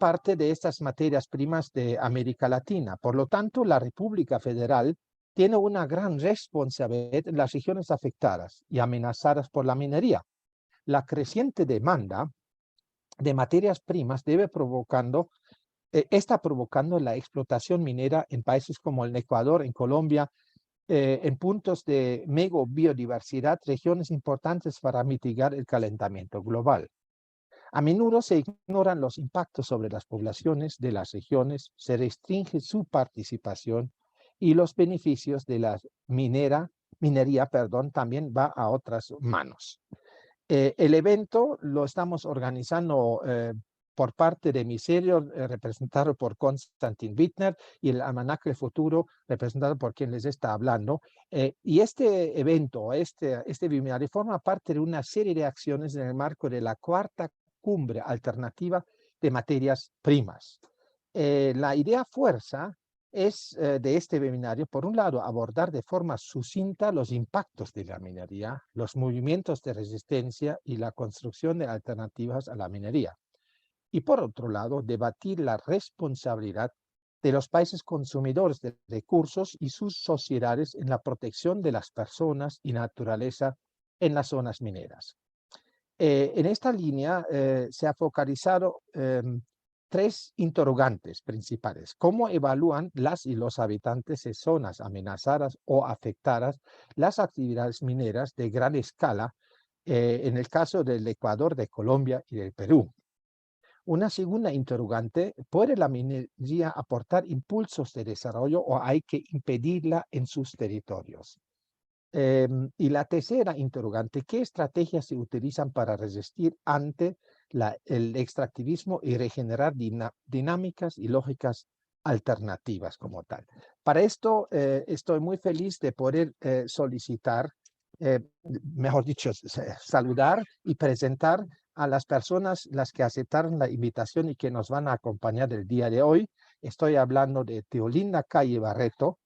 parte de estas materias primas de América Latina. Por lo tanto, la República Federal tiene una gran responsabilidad en las regiones afectadas y amenazadas por la minería. La creciente demanda de materias primas está provocando la explotación minera en países como el Ecuador, en Colombia, en puntos de megabiodiversidad, regiones importantes para mitigar el calentamiento global. A menudo se ignoran los impactos sobre las poblaciones de las regiones, se restringe su participación y los beneficios de la minería también va a otras manos. El evento lo estamos organizando por parte de Miserio, representado por Konstantin Wittner, y el Almanaque del Futuro, representado por quien les está hablando. Y este evento, este webinario, forma parte de una serie de acciones en el marco de la cuarta cumbre alternativa de materias primas. La idea fuerza es de este webinario, por un lado, abordar de forma sucinta los impactos de la minería, los movimientos de resistencia y la construcción de alternativas a la minería. Y por otro lado, debatir la responsabilidad de los países consumidores de recursos y sus sociedades en la protección de las personas y naturaleza en las zonas mineras. En esta línea se ha focalizado tres interrogantes principales. ¿Cómo evalúan las y los habitantes de zonas amenazadas o afectadas las actividades mineras de gran escala en el caso del Ecuador, de Colombia y del Perú? Una segunda interrogante, ¿puede la minería aportar impulsos de desarrollo o hay que impedirla en sus territorios? Y la tercera interrogante, ¿qué estrategias se utilizan para resistir ante el extractivismo y regenerar dinámicas y lógicas alternativas como tal? Para esto estoy muy feliz de poder solicitar, mejor dicho, saludar y presentar a las personas las que aceptaron la invitación y que nos van a acompañar el día de hoy. Estoy hablando de Teolinda Calle Barreto.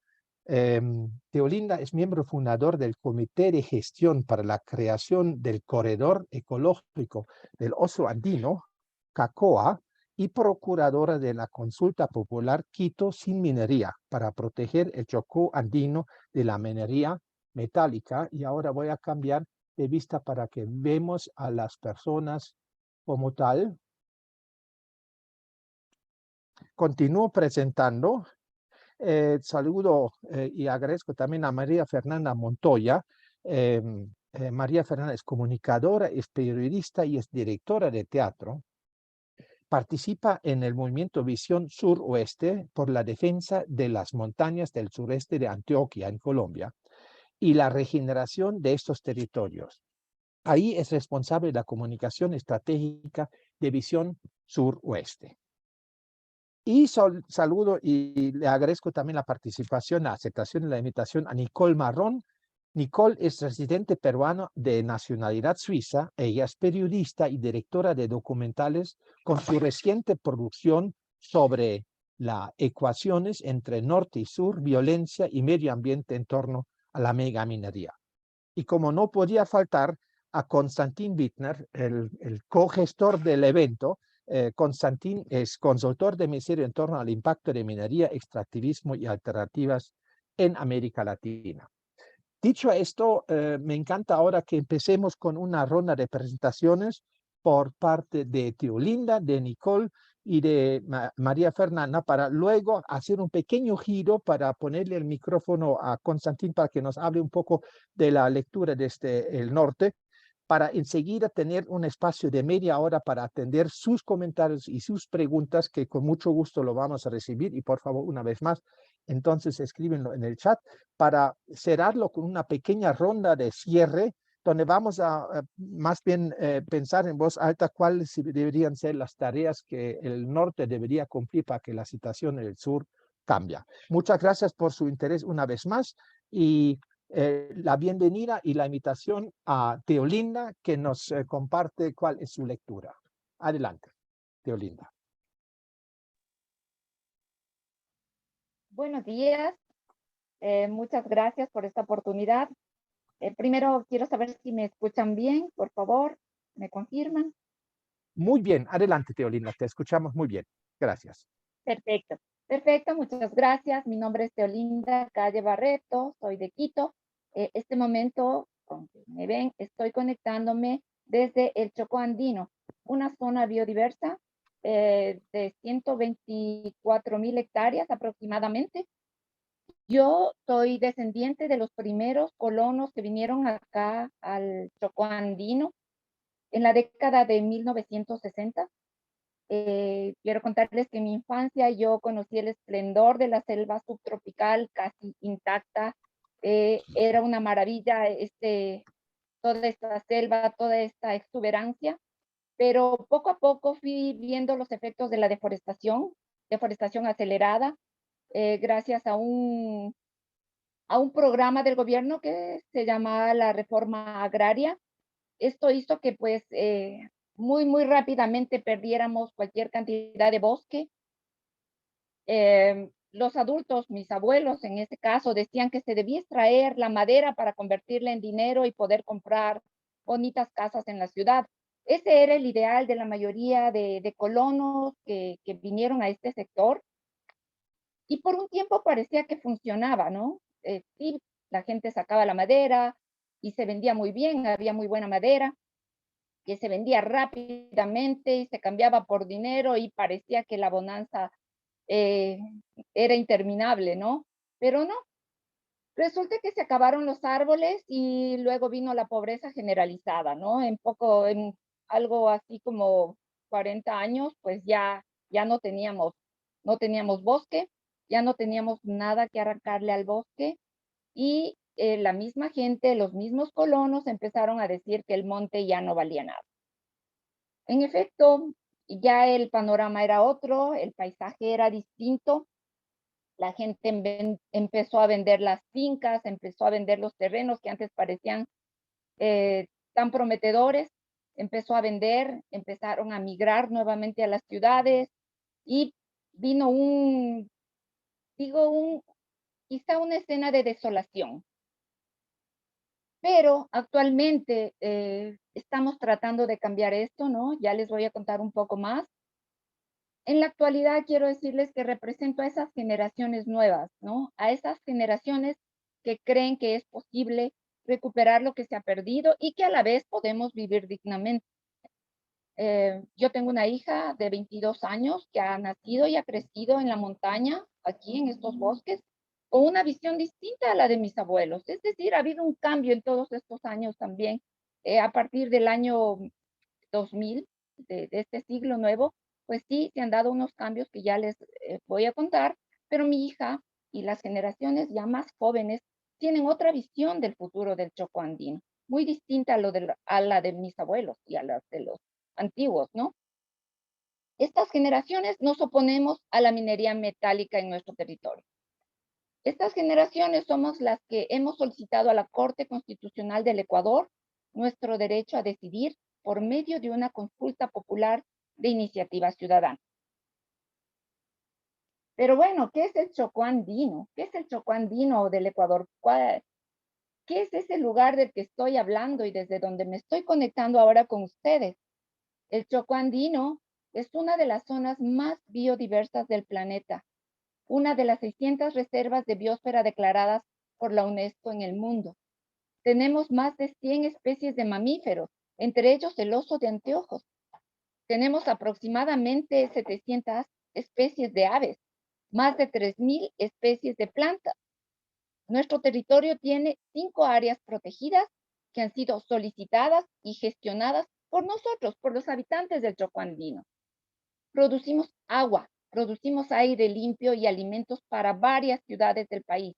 Teolinda es miembro fundador del Comité de Gestión para la Creación del Corredor Ecológico del Oso Andino, CACOA, y procuradora de la Consulta Popular Quito Sin Minería para proteger el Chocó andino de la minería metálica. Y ahora voy a cambiar de vista para que vemos a las personas como tal. Continúo presentando. Saludo y agradezco también a María Fernanda Montoya. María Fernanda es comunicadora, es periodista y es directora de teatro. Participa en el movimiento Visión Sur-Oeste por la defensa de las montañas del sureste de Antioquia, en Colombia, y la regeneración de estos territorios. Ahí es responsable de la comunicación estratégica de Visión Sur-Oeste. Y saludo y le agradezco también la participación, la aceptación y la invitación a Nicole Marrón. Nicole es residente peruana de nacionalidad suiza. Ella es periodista y directora de documentales con su reciente producción sobre las ecuaciones entre norte y sur, violencia y medio ambiente en torno a la megaminería. Y como no podía faltar, a Konstantin Wittner, el cogestor del evento. Konstantin es consultor de Miserio en torno al impacto de minería, extractivismo y alternativas en América Latina. Dicho esto, me encanta ahora que empecemos con una ronda de presentaciones por parte de Teolinda, de Nicole y de María Fernanda, para luego hacer un pequeño giro para ponerle el micrófono a Konstantin para que nos hable un poco de la lectura desde el norte, para enseguida tener un espacio de media hora para atender sus comentarios y sus preguntas, que con mucho gusto lo vamos a recibir. Y por favor, una vez más, entonces escríbenlo en el chat para cerrarlo con una pequeña ronda de cierre, donde vamos a más bien pensar en voz alta cuáles deberían ser las tareas que el norte debería cumplir para que la situación en el sur cambie. Muchas gracias por su interés una vez más y la bienvenida y la invitación a Teolinda, que nos comparte cuál es su lectura. Adelante, Teolinda. Buenos días. Muchas gracias por esta oportunidad. Primero quiero saber si me escuchan bien, por favor, ¿me confirman? Muy bien, adelante, Teolinda, te escuchamos muy bien. Gracias. Perfecto, perfecto, muchas gracias. Mi nombre es Teolinda Calle Barreto, soy de Quito. Este momento, aunque me ven, estoy conectándome desde el Chocó Andino, una zona biodiversa de 124.000 hectáreas aproximadamente. Yo soy descendiente de los primeros colonos que vinieron acá al Chocó Andino en la década de 1960. Quiero contarles que en mi infancia yo conocí el esplendor de la selva subtropical casi intacta. Era una maravilla toda esta selva, toda esta exuberancia, pero poco a poco fui viendo los efectos de la deforestación acelerada, gracias a un programa del gobierno que se llama la reforma agraria. Esto hizo que pues muy rápidamente perdiéramos cualquier cantidad de bosque. Los adultos, mis abuelos en este caso, decían que se debía extraer la madera para convertirla en dinero y poder comprar bonitas casas en la ciudad. Ese era el ideal de la mayoría de colonos que vinieron a este sector, y por un tiempo parecía que funcionaba, ¿no? Sí, la gente sacaba la madera y se vendía muy bien, había muy buena madera, que se vendía rápidamente y se cambiaba por dinero y parecía que la bonanza eh, era interminable, ¿no? Pero no, resulta que se acabaron los árboles y luego vino la pobreza generalizada, ¿no? En algo así como 40 años, pues ya no teníamos bosque, ya no teníamos nada que arrancarle al bosque, y la misma gente, los mismos colonos empezaron a decir que el monte ya no valía nada. En efecto, ya el panorama era otro, el paisaje era distinto. La gente empezó a vender las fincas, empezó a vender los terrenos que antes parecían tan prometedores, empezó a vender, empezaron a migrar nuevamente a las ciudades, y vino digo, quizá una escena de desolación. Pero actualmente estamos tratando de cambiar esto, ¿no? Ya les voy a contar un poco más. En la actualidad quiero decirles que represento a esas generaciones nuevas, ¿no? A esas generaciones que creen que es posible recuperar lo que se ha perdido y que a la vez podemos vivir dignamente. Yo tengo una hija de 22 años que ha nacido y ha crecido en la montaña, aquí en estos bosques, con una visión distinta a la de mis abuelos. Es decir, ha habido un cambio en todos estos años también. A partir del año 2000, de este siglo nuevo, pues sí, se han dado unos cambios que ya les voy a contar, pero mi hija y las generaciones ya más jóvenes tienen otra visión del futuro del Chocó andino, muy distinta a la de mis abuelos y a la de los antiguos, ¿no? Estas generaciones nos oponemos a la minería metálica en nuestro territorio. Estas generaciones somos las que hemos solicitado a la Corte Constitucional del Ecuador nuestro derecho a decidir por medio de una consulta popular de iniciativa ciudadana. Pero bueno, ¿qué es el Chocó andino? ¿Qué es el Chocó andino del Ecuador? ¿Qué es ese lugar del que estoy hablando y desde donde me estoy conectando ahora con ustedes? El Chocó andino es una de las zonas más biodiversas del planeta, una de las 600 reservas de biosfera declaradas por la UNESCO en el mundo. Tenemos más de 100 especies de mamíferos, entre ellos el oso de anteojos. Tenemos aproximadamente 700 especies de aves, más de 3.000 especies de plantas. Nuestro territorio tiene 5 áreas protegidas que han sido solicitadas y gestionadas por nosotros, por los habitantes del Chocó andino. Producimos agua, producimos aire limpio y alimentos para varias ciudades del país.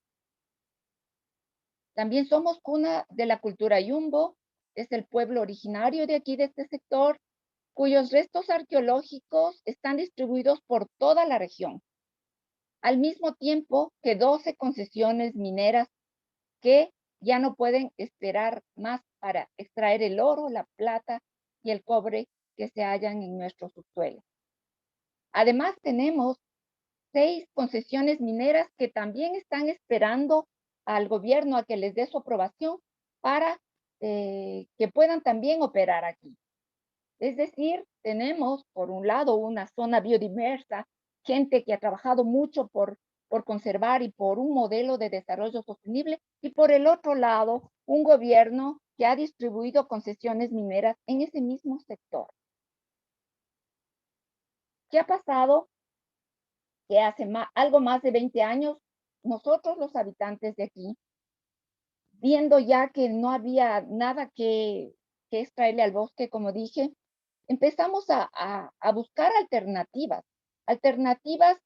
También somos cuna de la cultura yumbo, es el pueblo originario de aquí, de este sector, cuyos restos arqueológicos están distribuidos por toda la región, al mismo tiempo que 12 concesiones mineras que ya no pueden esperar más para extraer el oro, la plata y el cobre que se hallan en nuestro subsuelo. Además, tenemos 6 concesiones mineras que también están esperando al gobierno a que les dé su aprobación para que puedan también operar aquí. Es decir, tenemos por un lado una zona biodiversa, gente que ha trabajado mucho por conservar y por un modelo de desarrollo sostenible, y por el otro lado, un gobierno que ha distribuido concesiones mineras en ese mismo sector. ¿Qué ha pasado? Que hace algo más de 20 años, nosotros los habitantes de aquí, viendo ya que no había nada que extraerle al bosque, como dije, empezamos a buscar alternativas, alternativas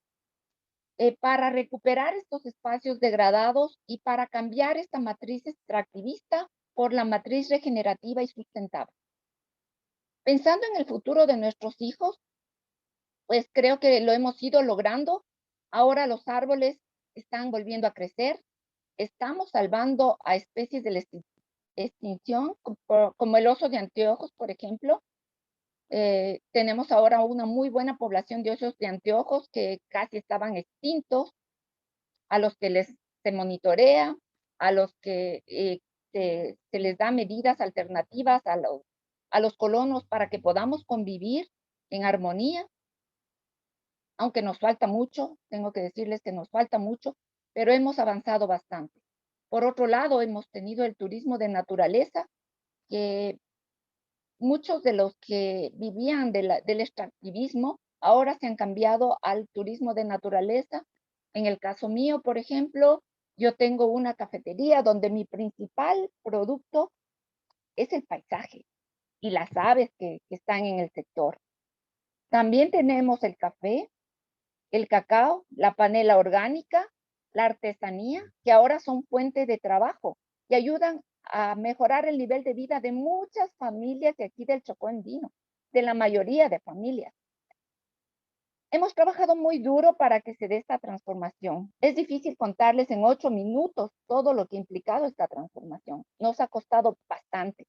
para recuperar estos espacios degradados y para cambiar esta matriz extractivista por la matriz regenerativa y sustentable. Pensando en el futuro de nuestros hijos, pues creo que lo hemos ido logrando. Ahora los árboles están volviendo a crecer, estamos salvando a especies de la extinción, como el oso de anteojos, por ejemplo. Tenemos ahora una muy buena población de osos de anteojos que casi estaban extintos, a los que se monitorea, a los que se les da medidas alternativas a los colonos para que podamos convivir en armonía, aunque nos falta mucho, tengo que decirles que nos falta mucho, pero hemos avanzado bastante. Por otro lado, hemos tenido el turismo de naturaleza, que muchos de los que vivían del extractivismo ahora se han cambiado al turismo de naturaleza. En el caso mío, por ejemplo, yo tengo una cafetería donde mi principal producto es el paisaje y las aves que están en el sector. También tenemos el café, el cacao, la panela orgánica, la artesanía, que ahora son fuente de trabajo y ayudan a mejorar el nivel de vida de muchas familias de aquí del Chocó Andino, de la mayoría de familias. Hemos trabajado muy duro para que se dé esta transformación. Es difícil contarles en 8 minutos todo lo que ha implicado esta transformación. Nos ha costado bastante.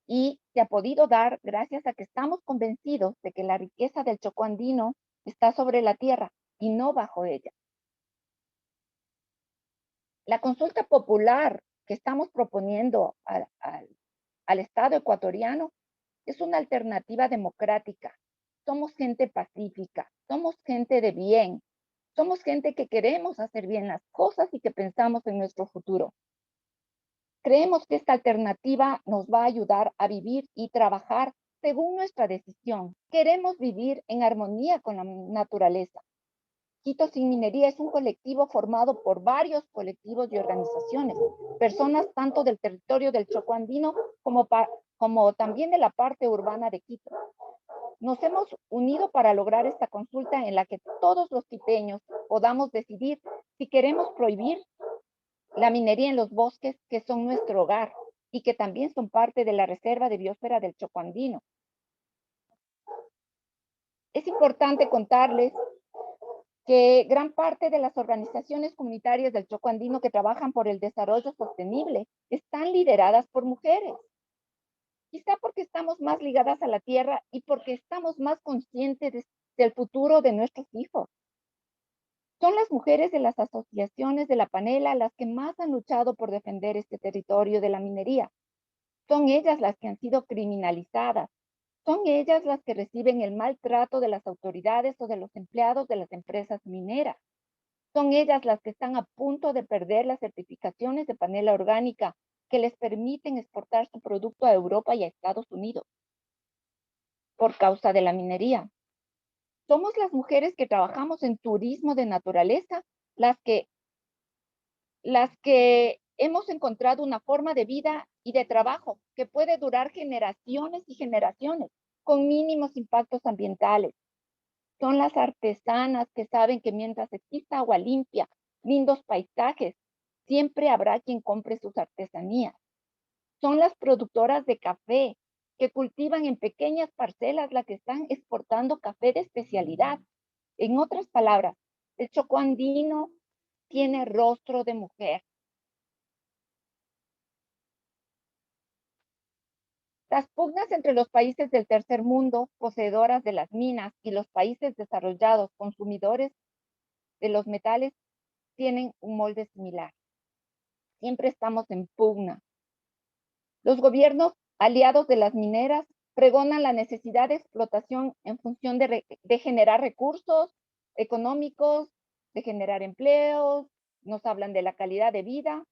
Y se ha podido dar gracias a que estamos convencidos de que la riqueza del Chocó Andino está sobre la tierra y no bajo ella. La consulta popular que estamos proponiendo al Estado ecuatoriano es una alternativa democrática. Somos gente pacífica, somos gente de bien, somos gente que queremos hacer bien las cosas y que pensamos en nuestro futuro. Creemos que esta alternativa nos va a ayudar a vivir y trabajar según nuestra decisión. Queremos vivir en armonía con la naturaleza. Quito Sin Minería es un colectivo formado por varios colectivos y organizaciones, personas tanto del territorio del Chocó Andino como también de la parte urbana de Quito. Nos hemos unido para lograr esta consulta en la que todos los quiteños podamos decidir si queremos prohibir la minería en los bosques que son nuestro hogar y que también son parte de la Reserva de Biosfera del Chocó Andino. Es importante contarles que gran parte de las organizaciones comunitarias del Chocó Andino que trabajan por el desarrollo sostenible están lideradas por mujeres. Quizá porque estamos más ligadas a la tierra y porque estamos más conscientes del futuro de nuestros hijos. Son las mujeres de las asociaciones de la panela las que más han luchado por defender este territorio de la minería. Son ellas las que han sido criminalizadas. Son ellas las que reciben el maltrato de las autoridades o de los empleados de las empresas mineras. Son ellas las que están a punto de perder las certificaciones de panela orgánica que les permiten exportar su producto a Europa y a Estados Unidos por causa de la minería. Somos las mujeres que trabajamos en turismo de naturaleza, las que hemos encontrado una forma de vida y de trabajo que puede durar generaciones y generaciones con mínimos impactos ambientales. Son las artesanas que saben que mientras exista agua limpia, lindos paisajes, siempre habrá quien compre sus artesanías. Son las productoras de café que cultivan en pequeñas parcelas las que están exportando café de especialidad. En otras palabras, el Chocó Andino tiene rostro de mujer. Las pugnas entre los países del tercer mundo, poseedoras de las minas, y los países desarrollados, consumidores de los metales, tienen un molde similar. Siempre estamos en pugna. Los gobiernos aliados de las mineras pregonan la necesidad de explotación en función de generar recursos económicos, de generar empleos, nos hablan de la calidad de vida,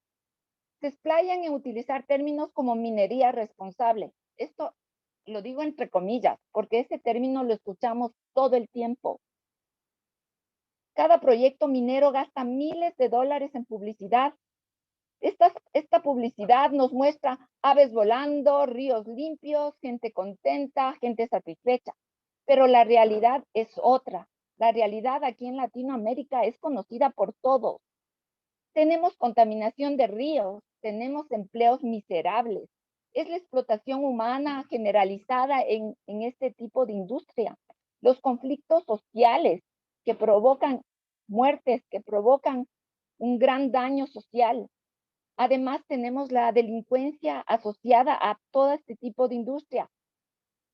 se explayan en utilizar términos como minería responsable. Esto lo digo entre comillas, porque ese término lo escuchamos todo el tiempo. Cada proyecto minero gasta miles de dólares en publicidad. Esta publicidad nos muestra aves volando, ríos limpios, gente contenta, gente satisfecha. Pero la realidad es otra. La realidad aquí en Latinoamérica es conocida por todos. Tenemos contaminación de ríos, tenemos empleos miserables. Es la explotación humana generalizada en este tipo de industria. Los conflictos sociales que provocan muertes, que provocan un gran daño social. Además, tenemos la delincuencia asociada a todo este tipo de industria.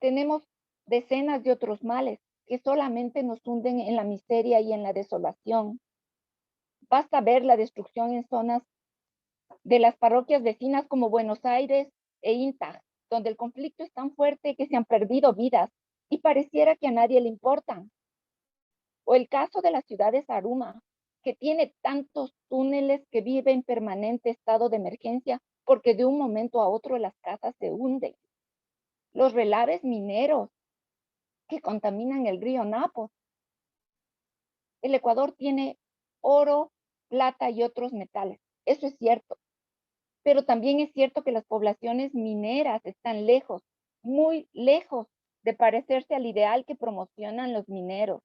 Tenemos decenas de otros males que solamente nos hunden en la miseria y en la desolación. Basta ver la destrucción en zonas de las parroquias vecinas como Buenos Aires e Intag, donde el conflicto es tan fuerte que se han perdido vidas y pareciera que a nadie le importan. O el caso de la ciudad de Zaruma, que tiene tantos túneles que vive en permanente estado de emergencia porque de un momento a otro las casas se hunden. Los relaves mineros que contaminan el río Napo. El Ecuador tiene oro, plata y otros metales. Eso es cierto. Pero también es cierto que las poblaciones mineras están lejos, muy lejos de parecerse al ideal que promocionan los mineros.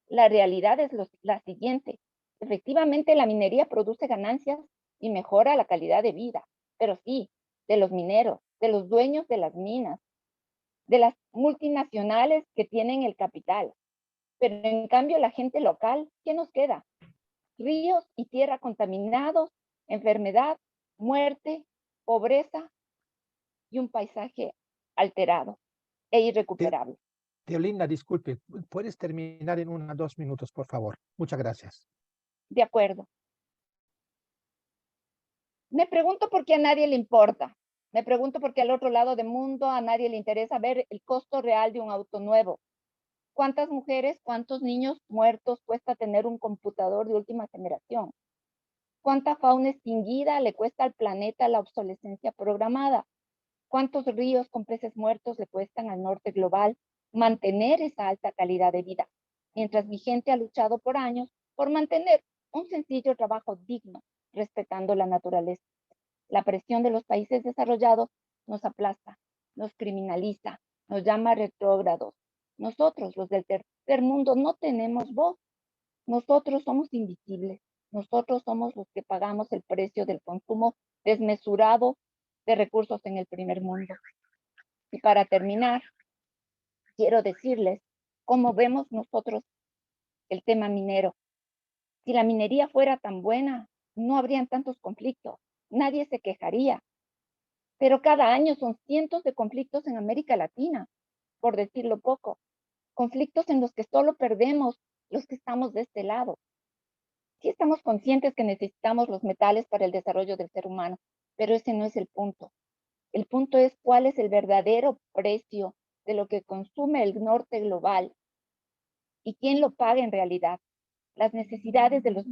La realidad es la siguiente. Efectivamente, la minería produce ganancias y mejora la calidad de vida, pero sí, de los mineros, de los dueños de las minas, de las multinacionales que tienen el capital. Pero en cambio, la gente local, ¿qué nos queda? Ríos y tierra contaminados, enfermedad, muerte, pobreza y un paisaje alterado e irrecuperable. Teolinda, disculpe, ¿puedes terminar en 1 o 2 minutos, por favor? Muchas gracias. De acuerdo. Me pregunto por qué a nadie le importa. Me pregunto por qué al otro lado del mundo a nadie le interesa ver el costo real de un auto nuevo. ¿Cuántas mujeres, cuántos niños muertos cuesta tener un computador de última generación? ¿Cuánta fauna extinguida le cuesta al planeta la obsolescencia programada? ¿Cuántos ríos con peces muertos le cuestan al norte global mantener esa alta calidad de vida? Mientras mi gente ha luchado por años por mantener un sencillo trabajo digno, respetando la naturaleza. La presión de los países desarrollados nos aplasta, nos criminaliza, nos llama retrógrados. Nosotros, los del tercer mundo, no tenemos voz. Nosotros somos invisibles. Nosotros somos los que pagamos el precio del consumo desmesurado de recursos en el primer mundo. Y para terminar, quiero decirles cómo vemos nosotros el tema minero. Si la minería fuera tan buena, no habrían tantos conflictos, nadie se quejaría. Pero cada año son cientos de conflictos en América Latina, por decirlo poco. Conflictos en los que solo perdemos los que estamos de este lado. Sí estamos conscientes que necesitamos los metales para el desarrollo del ser humano, pero ese no es el punto. El punto es cuál es el verdadero precio de lo que consume el norte global y quién lo paga en realidad. Las necesidades de los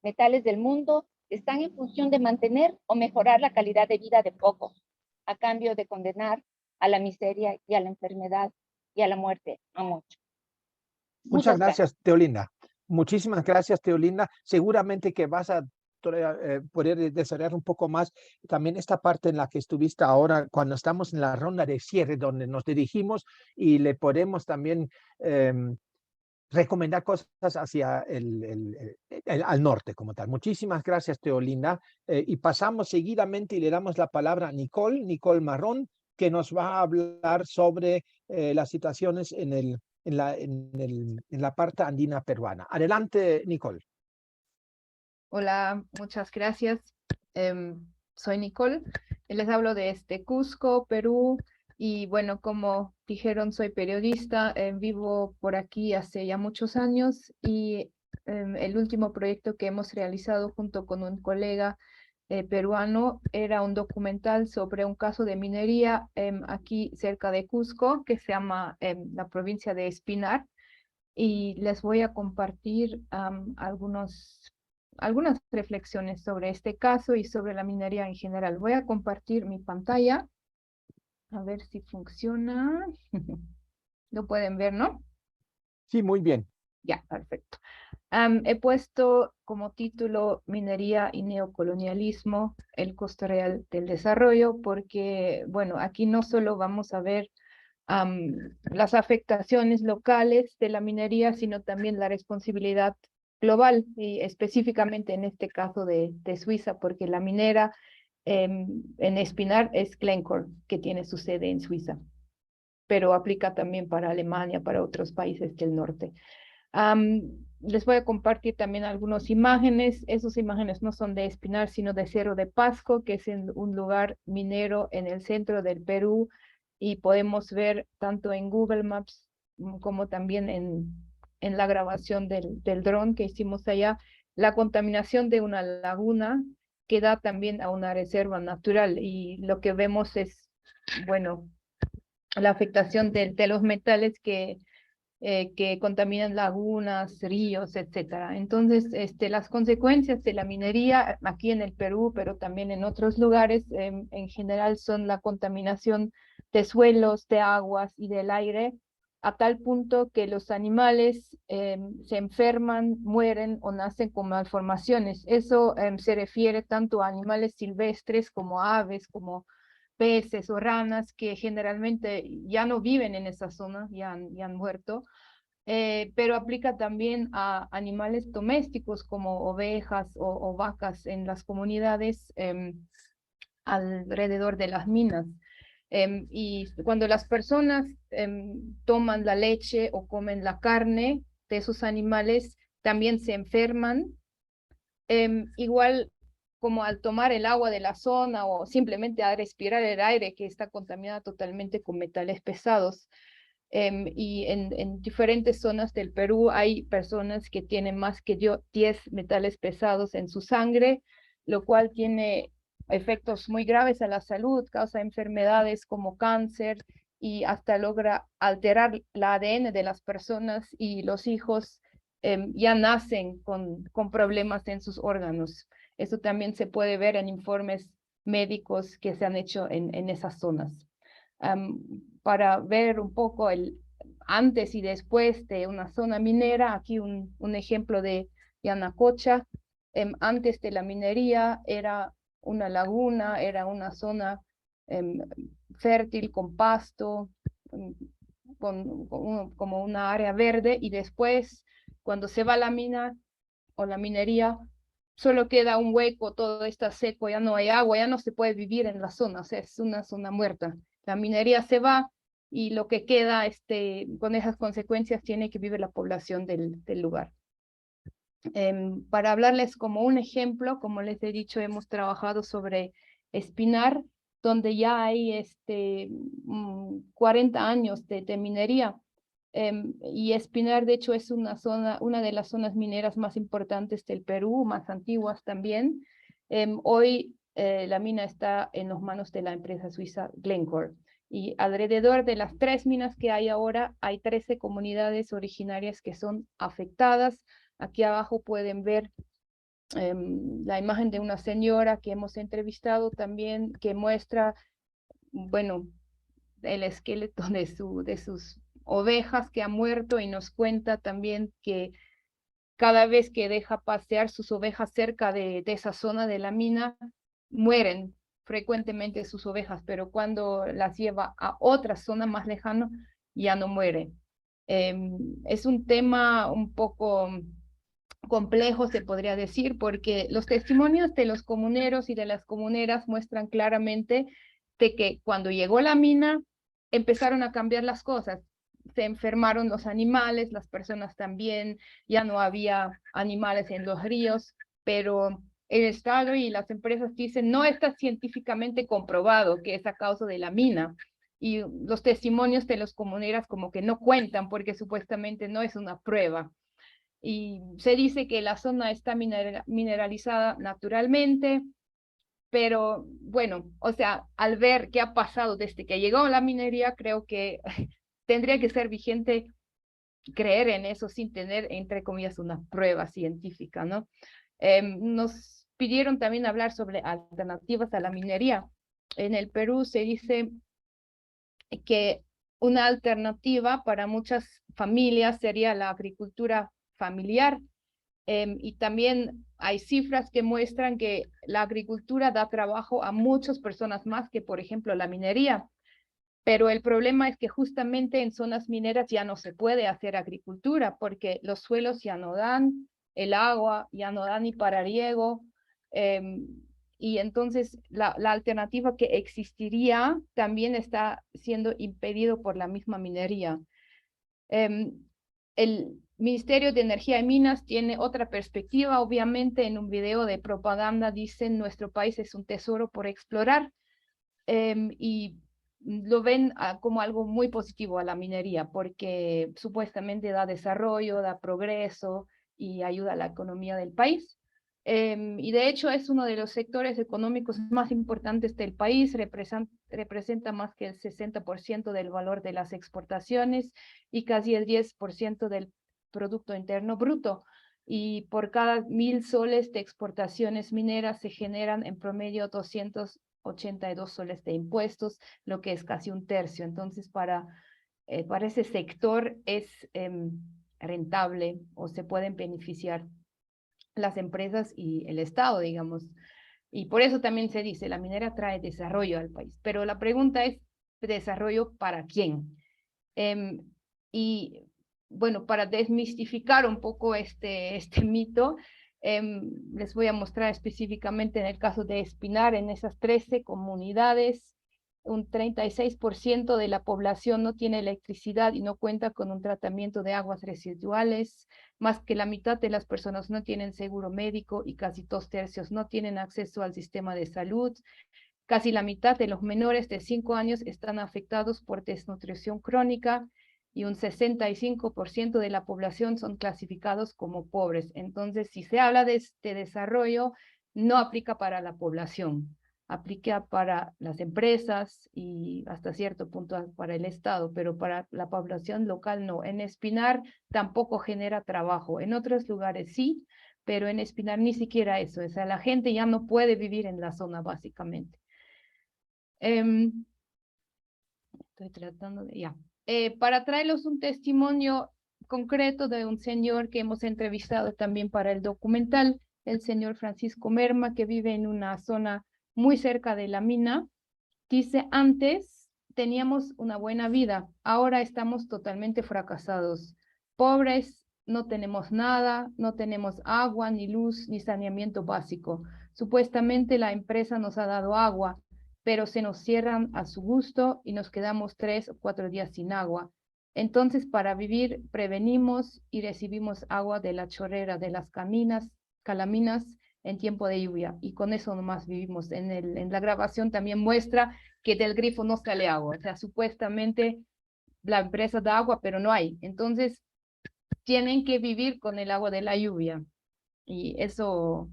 metales del mundo están en función de mantener o mejorar la calidad de vida de pocos, a cambio de condenar a la miseria y a la enfermedad y a la muerte a muchos. Muchas Muchas gracias. gracias, Teolinda. Muchísimas gracias, Teolinda. Seguramente que vas a poder desarrollar un poco más también esta parte en la que estuviste ahora, cuando estamos en la ronda de cierre, donde nos dirigimos y le podemos también recomendar cosas hacia al norte como tal. Muchísimas gracias, Teolinda. Y pasamos seguidamente y le damos la palabra a Nicole Marrón, que nos va a hablar sobre las situaciones en la parte andina peruana. Adelante, Nicole. Hola, muchas gracias. Soy Nicole y les hablo desde Cusco, Perú. Y bueno, como dijeron, soy periodista, vivo por aquí hace ya muchos años y el último proyecto que hemos realizado junto con un colega peruano. Era un documental sobre un caso de minería aquí cerca de Cusco, que se llama la provincia de Espinar. Y les voy a compartir algunas reflexiones sobre este caso y sobre la minería en general. Voy a compartir mi pantalla, a ver si funciona. Lo pueden ver, ¿no? Sí, muy bien. Ya, perfecto. He puesto como título Minería y neocolonialismo, el costo real del desarrollo, porque, bueno, aquí no solo vamos a ver las afectaciones locales de la minería, sino también la responsabilidad global, y específicamente en este caso de Suiza, porque la minera en Espinar es Glencore, que tiene su sede en Suiza, pero aplica también para Alemania, para otros países del norte. Les voy a compartir también algunas imágenes. Esas imágenes no son de Espinar, sino de Cerro de Pasco, que es un lugar minero en el centro del Perú, y podemos ver tanto en Google Maps como también en la grabación del dron que hicimos allá, la contaminación de una laguna que da también a una reserva natural, y lo que vemos es, bueno, la afectación de los metales que contaminan lagunas, ríos, etcétera. Entonces, las consecuencias de la minería aquí en el Perú, pero también en otros lugares, en general son la contaminación de suelos, de aguas y del aire, a tal punto que los animales se enferman, mueren o nacen con malformaciones. Eso se refiere tanto a animales silvestres como a aves, como peces o ranas que generalmente ya no viven en esa zona, ya han muerto, pero aplica también a animales domésticos como ovejas o vacas en las comunidades alrededor de las minas. Y cuando las personas toman la leche o comen la carne de esos animales, también se enferman. Igual como al tomar el agua de la zona o simplemente a respirar el aire que está contaminado totalmente con metales pesados. Y en diferentes zonas del Perú hay personas que tienen más que 10 metales pesados en su sangre, lo cual tiene efectos muy graves a la salud, causa enfermedades como cáncer y hasta logra alterar la ADN de las personas, y los hijos ya nacen con problemas en sus órganos. Eso también se puede ver en informes médicos que se han hecho en esas zonas. Para ver un poco el antes y después de una zona minera, aquí un ejemplo de Yanacocha. Antes de la minería era una laguna, era una zona fértil con pasto, como una área verde, y después cuando se va la mina o la minería, solo queda un hueco, todo está seco, ya no hay agua, ya no se puede vivir en la zona, o sea, es una zona muerta. La minería se va y lo que queda con esas consecuencias tiene que vivir la población del lugar. Para hablarles como un ejemplo, como les he dicho, hemos trabajado sobre Espinar, donde ya hay 40 años de minería. Y Espinar, de hecho, es una de las zonas mineras más importantes del Perú, más antiguas también. Hoy la mina está en las manos de la empresa suiza Glencore. Y alrededor de las 3 minas que hay ahora, hay 13 comunidades originarias que son afectadas. Aquí abajo pueden ver la imagen de una señora que hemos entrevistado también, que muestra, bueno, el esqueleto de sus ovejas que ha muerto, y nos cuenta también que cada vez que deja pasear sus ovejas cerca de esa zona de la mina, mueren frecuentemente sus ovejas, pero cuando las lleva a otra zona más lejana, ya no mueren. Es un tema un poco complejo, se podría decir, porque los testimonios de los comuneros y de las comuneras muestran claramente de que cuando llegó la mina empezaron a cambiar las cosas. Se enfermaron los animales, las personas también, ya no había animales en los ríos, pero el Estado y las empresas dicen no está científicamente comprobado que es a causa de la mina. Y los testimonios de los comuneras como que no cuentan porque supuestamente no es una prueba. Y se dice que la zona está mineralizada naturalmente, pero bueno, o sea, al ver qué ha pasado desde que llegó la minería, creo que tendría que ser vigente creer en eso sin tener, entre comillas, una prueba científica, ¿no? Nos pidieron también hablar sobre alternativas a la minería. En el Perú se dice que una alternativa para muchas familias sería la agricultura familiar. Y también hay cifras que muestran que la agricultura da trabajo a muchas personas más que, por ejemplo, la minería. Pero el problema es que justamente en zonas mineras ya no se puede hacer agricultura porque los suelos ya no dan, el agua ya no da ni para riego. eh, y entonces la alternativa que existiría también está siendo impedido por la misma minería. Eh, el Ministerio de Energía y Minas tiene otra perspectiva. Obviamente en un video de propaganda dicen nuestro país es un tesoro por explorar. Y lo ven como algo muy positivo a la minería, porque supuestamente da desarrollo, da progreso y ayuda a la economía del país. Y de hecho es uno de los sectores económicos más importantes del país, representa más que el 60% del valor de las exportaciones y casi el 10% del Producto Interno Bruto. Y por cada 1.000 soles de exportaciones mineras se generan en promedio 282 soles de impuestos, lo que es casi un tercio. Entonces, para ese sector es rentable o se pueden beneficiar las empresas y el Estado, digamos. Y por eso también se dice, la minera trae desarrollo al país. Pero la pregunta es, ¿desarrollo para quién? Y bueno, para desmistificar un poco este mito, les voy a mostrar específicamente en el caso de Espinar, en esas 13 comunidades, un 36% de la población no tiene electricidad y no cuenta con un tratamiento de aguas residuales, más que la mitad de las personas no tienen seguro médico y casi 2/3 no tienen acceso al sistema de salud. Casi la mitad de los menores de 5 años están afectados por desnutrición crónica y un 65% de la población son clasificados como pobres. Entonces, si se habla de este desarrollo, no aplica para la población, aplica para las empresas y hasta cierto punto para el Estado, pero para la población local no. En Espinar tampoco genera trabajo, en otros lugares sí, pero en Espinar ni siquiera eso, o sea, la gente ya no puede vivir en la zona básicamente. Estoy tratando de, ya. Para traerlos un testimonio concreto de un señor que hemos entrevistado también para el documental, el señor Francisco Merma, que vive en una zona muy cerca de la mina. Dice, antes teníamos una buena vida, ahora estamos totalmente fracasados. Pobres, no tenemos nada, no tenemos agua, ni luz, ni saneamiento básico. Supuestamente la empresa nos ha dado agua, pero se nos cierran a su gusto y nos quedamos 3 o 4 días sin agua. Entonces, para vivir, prevenimos y recibimos agua de la chorrera, de las calaminas en tiempo de lluvia, y con eso nomás vivimos. En la grabación también muestra que del grifo no sale agua, o sea, supuestamente la empresa da agua, pero no hay. Entonces, tienen que vivir con el agua de la lluvia, y eso,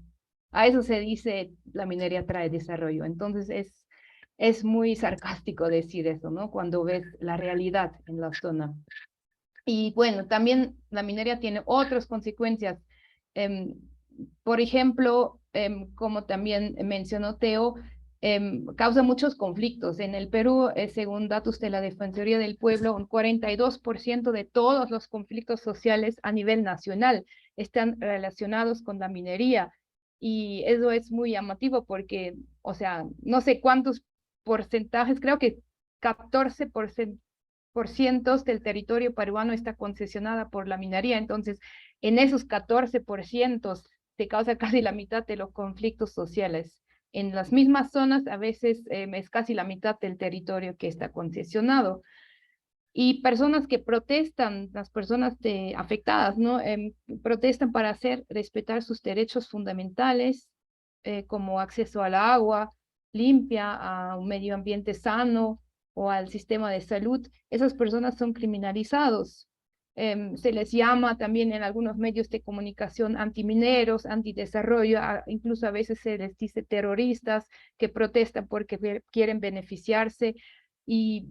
a eso se dice la minería trae desarrollo. Entonces, es muy sarcástico decir eso, ¿no? Cuando ves la realidad en la zona. Y bueno, también la minería tiene otras consecuencias. Por ejemplo, como también mencionó Teo, causa muchos conflictos. En el Perú, según datos de la Defensoría del Pueblo, un 42% de todos los conflictos sociales a nivel nacional están relacionados con la minería. Y eso es muy llamativo porque, o sea, no sé cuántos porcentajes, creo que 14% del territorio peruano está concesionada por la minería. Entonces, en esos 14% se causa casi la mitad de los conflictos sociales. En las mismas zonas, a veces es casi la mitad del territorio que está concesionado. Y personas que protestan, las personas afectadas, ¿no? Protestan para hacer respetar sus derechos fundamentales, como acceso al agua limpia, a un medio ambiente sano o al sistema de salud. Esas personas son criminalizados. Se les llama también en algunos medios de comunicación antimineros, antidesarrollo, incluso a veces se les dice terroristas que protestan porque quieren beneficiarse. Y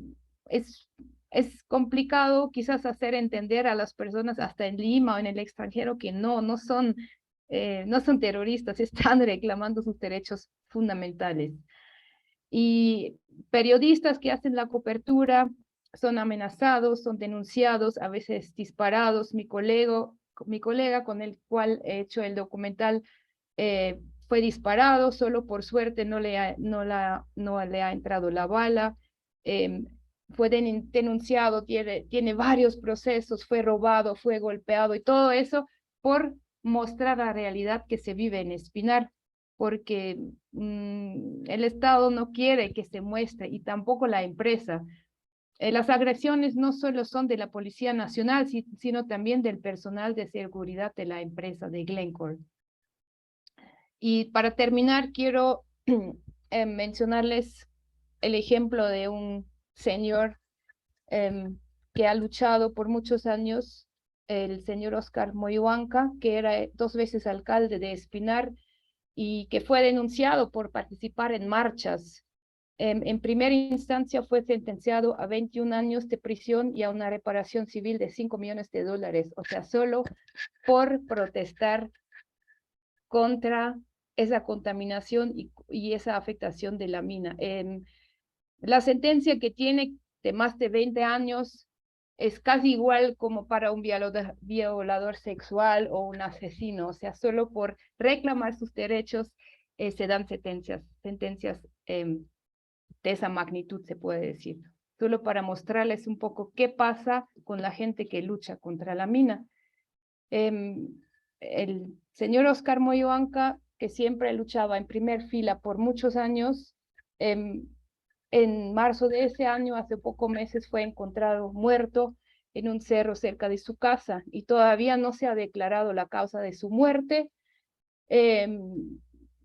es complicado quizás hacer entender a las personas hasta en Lima o en el extranjero que no son terroristas, están reclamando sus derechos fundamentales. Y periodistas que hacen la cobertura son amenazados, son denunciados, a veces disparados. Mi colega con el cual he hecho el documental fue disparado, solo por suerte no le ha entrado la bala. Fue denunciado, tiene varios procesos, fue robado, fue golpeado y todo eso por mostrar la realidad que se vive en Espinar, porque el Estado no quiere que se muestre y tampoco la empresa. Las agresiones no solo son de la Policía Nacional, sino también del personal de seguridad de la empresa de Glencore. Y para terminar, quiero mencionarles el ejemplo de un señor que ha luchado por muchos años, el señor Oscar Moyoanca, que era 2 veces alcalde de Espinar y que fue denunciado por participar en marchas. En primera instancia fue sentenciado a 21 años de prisión y a una reparación civil de $5 millones, o sea, solo por protestar contra esa contaminación y esa afectación de la mina. La sentencia que tiene de más de 20 años es casi igual como para un violador sexual o un asesino, o sea, solo por reclamar sus derechos se dan sentencias de esa magnitud, se puede decir, solo para mostrarles un poco qué pasa con la gente que lucha contra la mina. El señor Oscar Moyoanca, que siempre luchaba en primer fila por muchos años, en marzo de ese año, hace pocos meses, fue encontrado muerto en un cerro cerca de su casa y todavía no se ha declarado la causa de su muerte.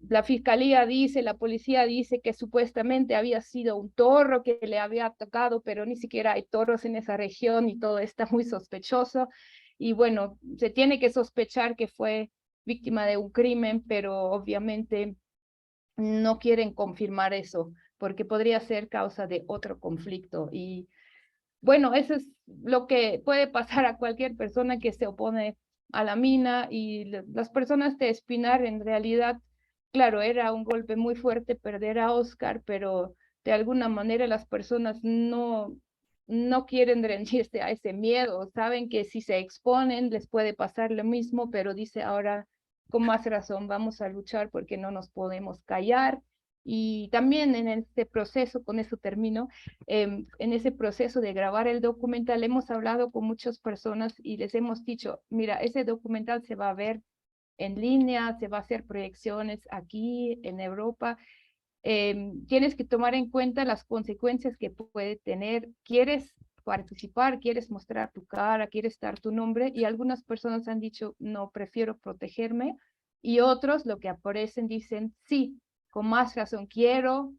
La fiscalía dice, la policía dice que supuestamente había sido un toro que le había atacado, pero ni siquiera hay toros en esa región y todo está muy sospechoso. Y bueno, se tiene que sospechar que fue víctima de un crimen, pero obviamente no quieren confirmar eso, porque podría ser causa de otro conflicto. Y bueno, eso es lo que puede pasar a cualquier persona que se opone a la mina, y las personas de Espinar en realidad, claro, era un golpe muy fuerte perder a Oscar, pero de alguna manera las personas no quieren rendirse a ese miedo, saben que si se exponen les puede pasar lo mismo, pero dice ahora con más razón vamos a luchar porque no nos podemos callar. Y también en este proceso, con eso termino, en ese proceso de grabar el documental hemos hablado con muchas personas y les hemos dicho, mira, ese documental se va a ver en línea, se va a hacer proyecciones aquí en Europa. Tienes que tomar en cuenta las consecuencias que puede tener. ¿Quieres participar? ¿Quieres mostrar tu cara? ¿Quieres dar tu nombre? Y algunas personas han dicho, no, prefiero protegerme. Y otros, lo que aparecen, dicen, sí, con más razón, quiero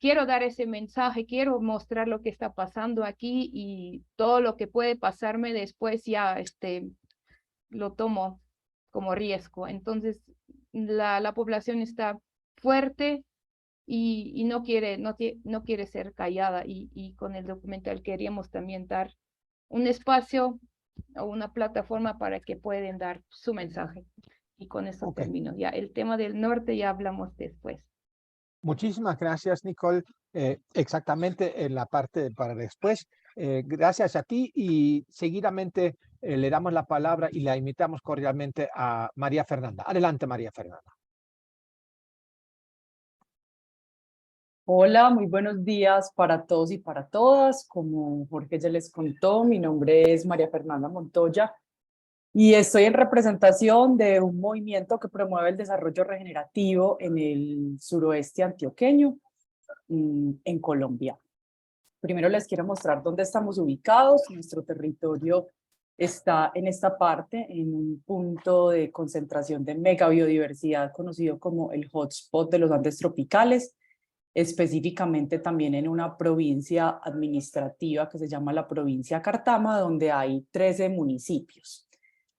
dar ese mensaje, quiero mostrar lo que está pasando aquí y todo lo que puede pasarme después ya lo tomo como riesgo. Entonces, la población está fuerte y no quiere ser callada, y con el documental queríamos también dar un espacio o una plataforma para que puedan dar su mensaje. Y con eso termino. Ya el tema del norte ya hablamos después. Muchísimas gracias, Nicole. Exactamente en la parte para después. Gracias a ti, y seguidamente le damos la palabra y la invitamos cordialmente a María Fernanda. Adelante, María Fernanda. Hola, muy buenos días para todos y para todas. Como Jorge ya les contó, mi nombre es María Fernanda Montoya y estoy en representación de un movimiento que promueve el desarrollo regenerativo en el suroeste antioqueño, en Colombia. Primero les quiero mostrar dónde estamos ubicados. Nuestro territorio está en esta parte, en un punto de concentración de mega biodiversidad conocido como el hotspot de los Andes tropicales. específicamente también en una provincia administrativa que se llama la provincia Cartama, donde hay 13 municipios.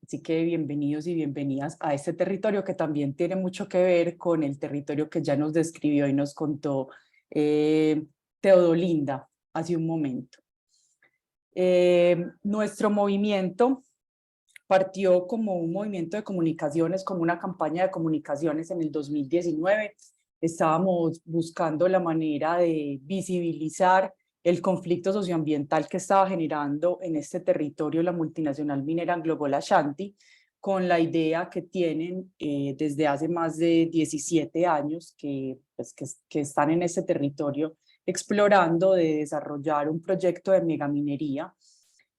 Así que bienvenidos y bienvenidas a este territorio que también tiene mucho que ver con el territorio que ya nos describió y nos contó Teodolinda hace un momento. Nuestro movimiento partió como un movimiento de comunicaciones, como una campaña de comunicaciones en el 2019. Estábamos buscando la manera de visibilizar el conflicto socioambiental que estaba generando en este territorio la multinacional minera AngloGold Ashanti, con la idea que tienen desde hace más de 17 años que están en este territorio explorando de desarrollar un proyecto de megaminería.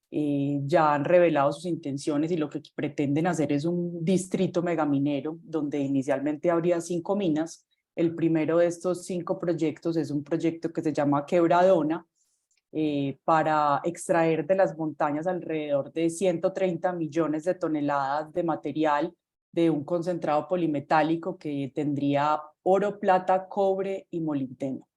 Ya han revelado sus intenciones y lo que pretenden hacer es un distrito megaminero donde inicialmente habría 5 minas. El primero de estos 5 proyectos es un proyecto que se llama Quebradona, para extraer de las montañas alrededor de 130 millones de toneladas de material de un concentrado polimetálico que tendría oro, plata, cobre y molibdeno.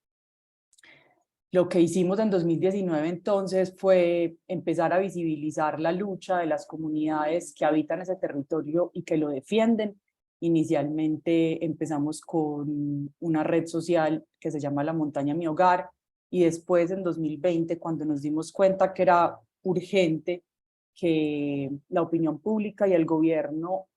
Lo que hicimos en 2019 entonces fue empezar a visibilizar la lucha de las comunidades que habitan ese territorio y que lo defienden. Inicialmente empezamos con una red social que se llama La Montaña Mi Hogar, y después en 2020, cuando nos dimos cuenta que era urgente que la opinión pública y el gobierno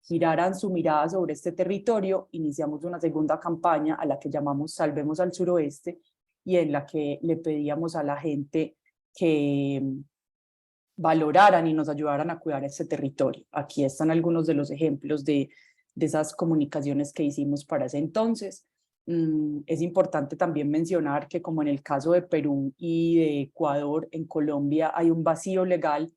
giraran su mirada sobre este territorio, iniciamos una segunda campaña a la que llamamos Salvemos al Suroeste, y en la que le pedíamos a la gente que valoraran y nos ayudaran a cuidar este territorio. Aquí están algunos de los ejemplos de esas comunicaciones que hicimos para ese entonces. Es importante también mencionar que, como en el caso de Perú y de Ecuador, en Colombia hay un vacío legal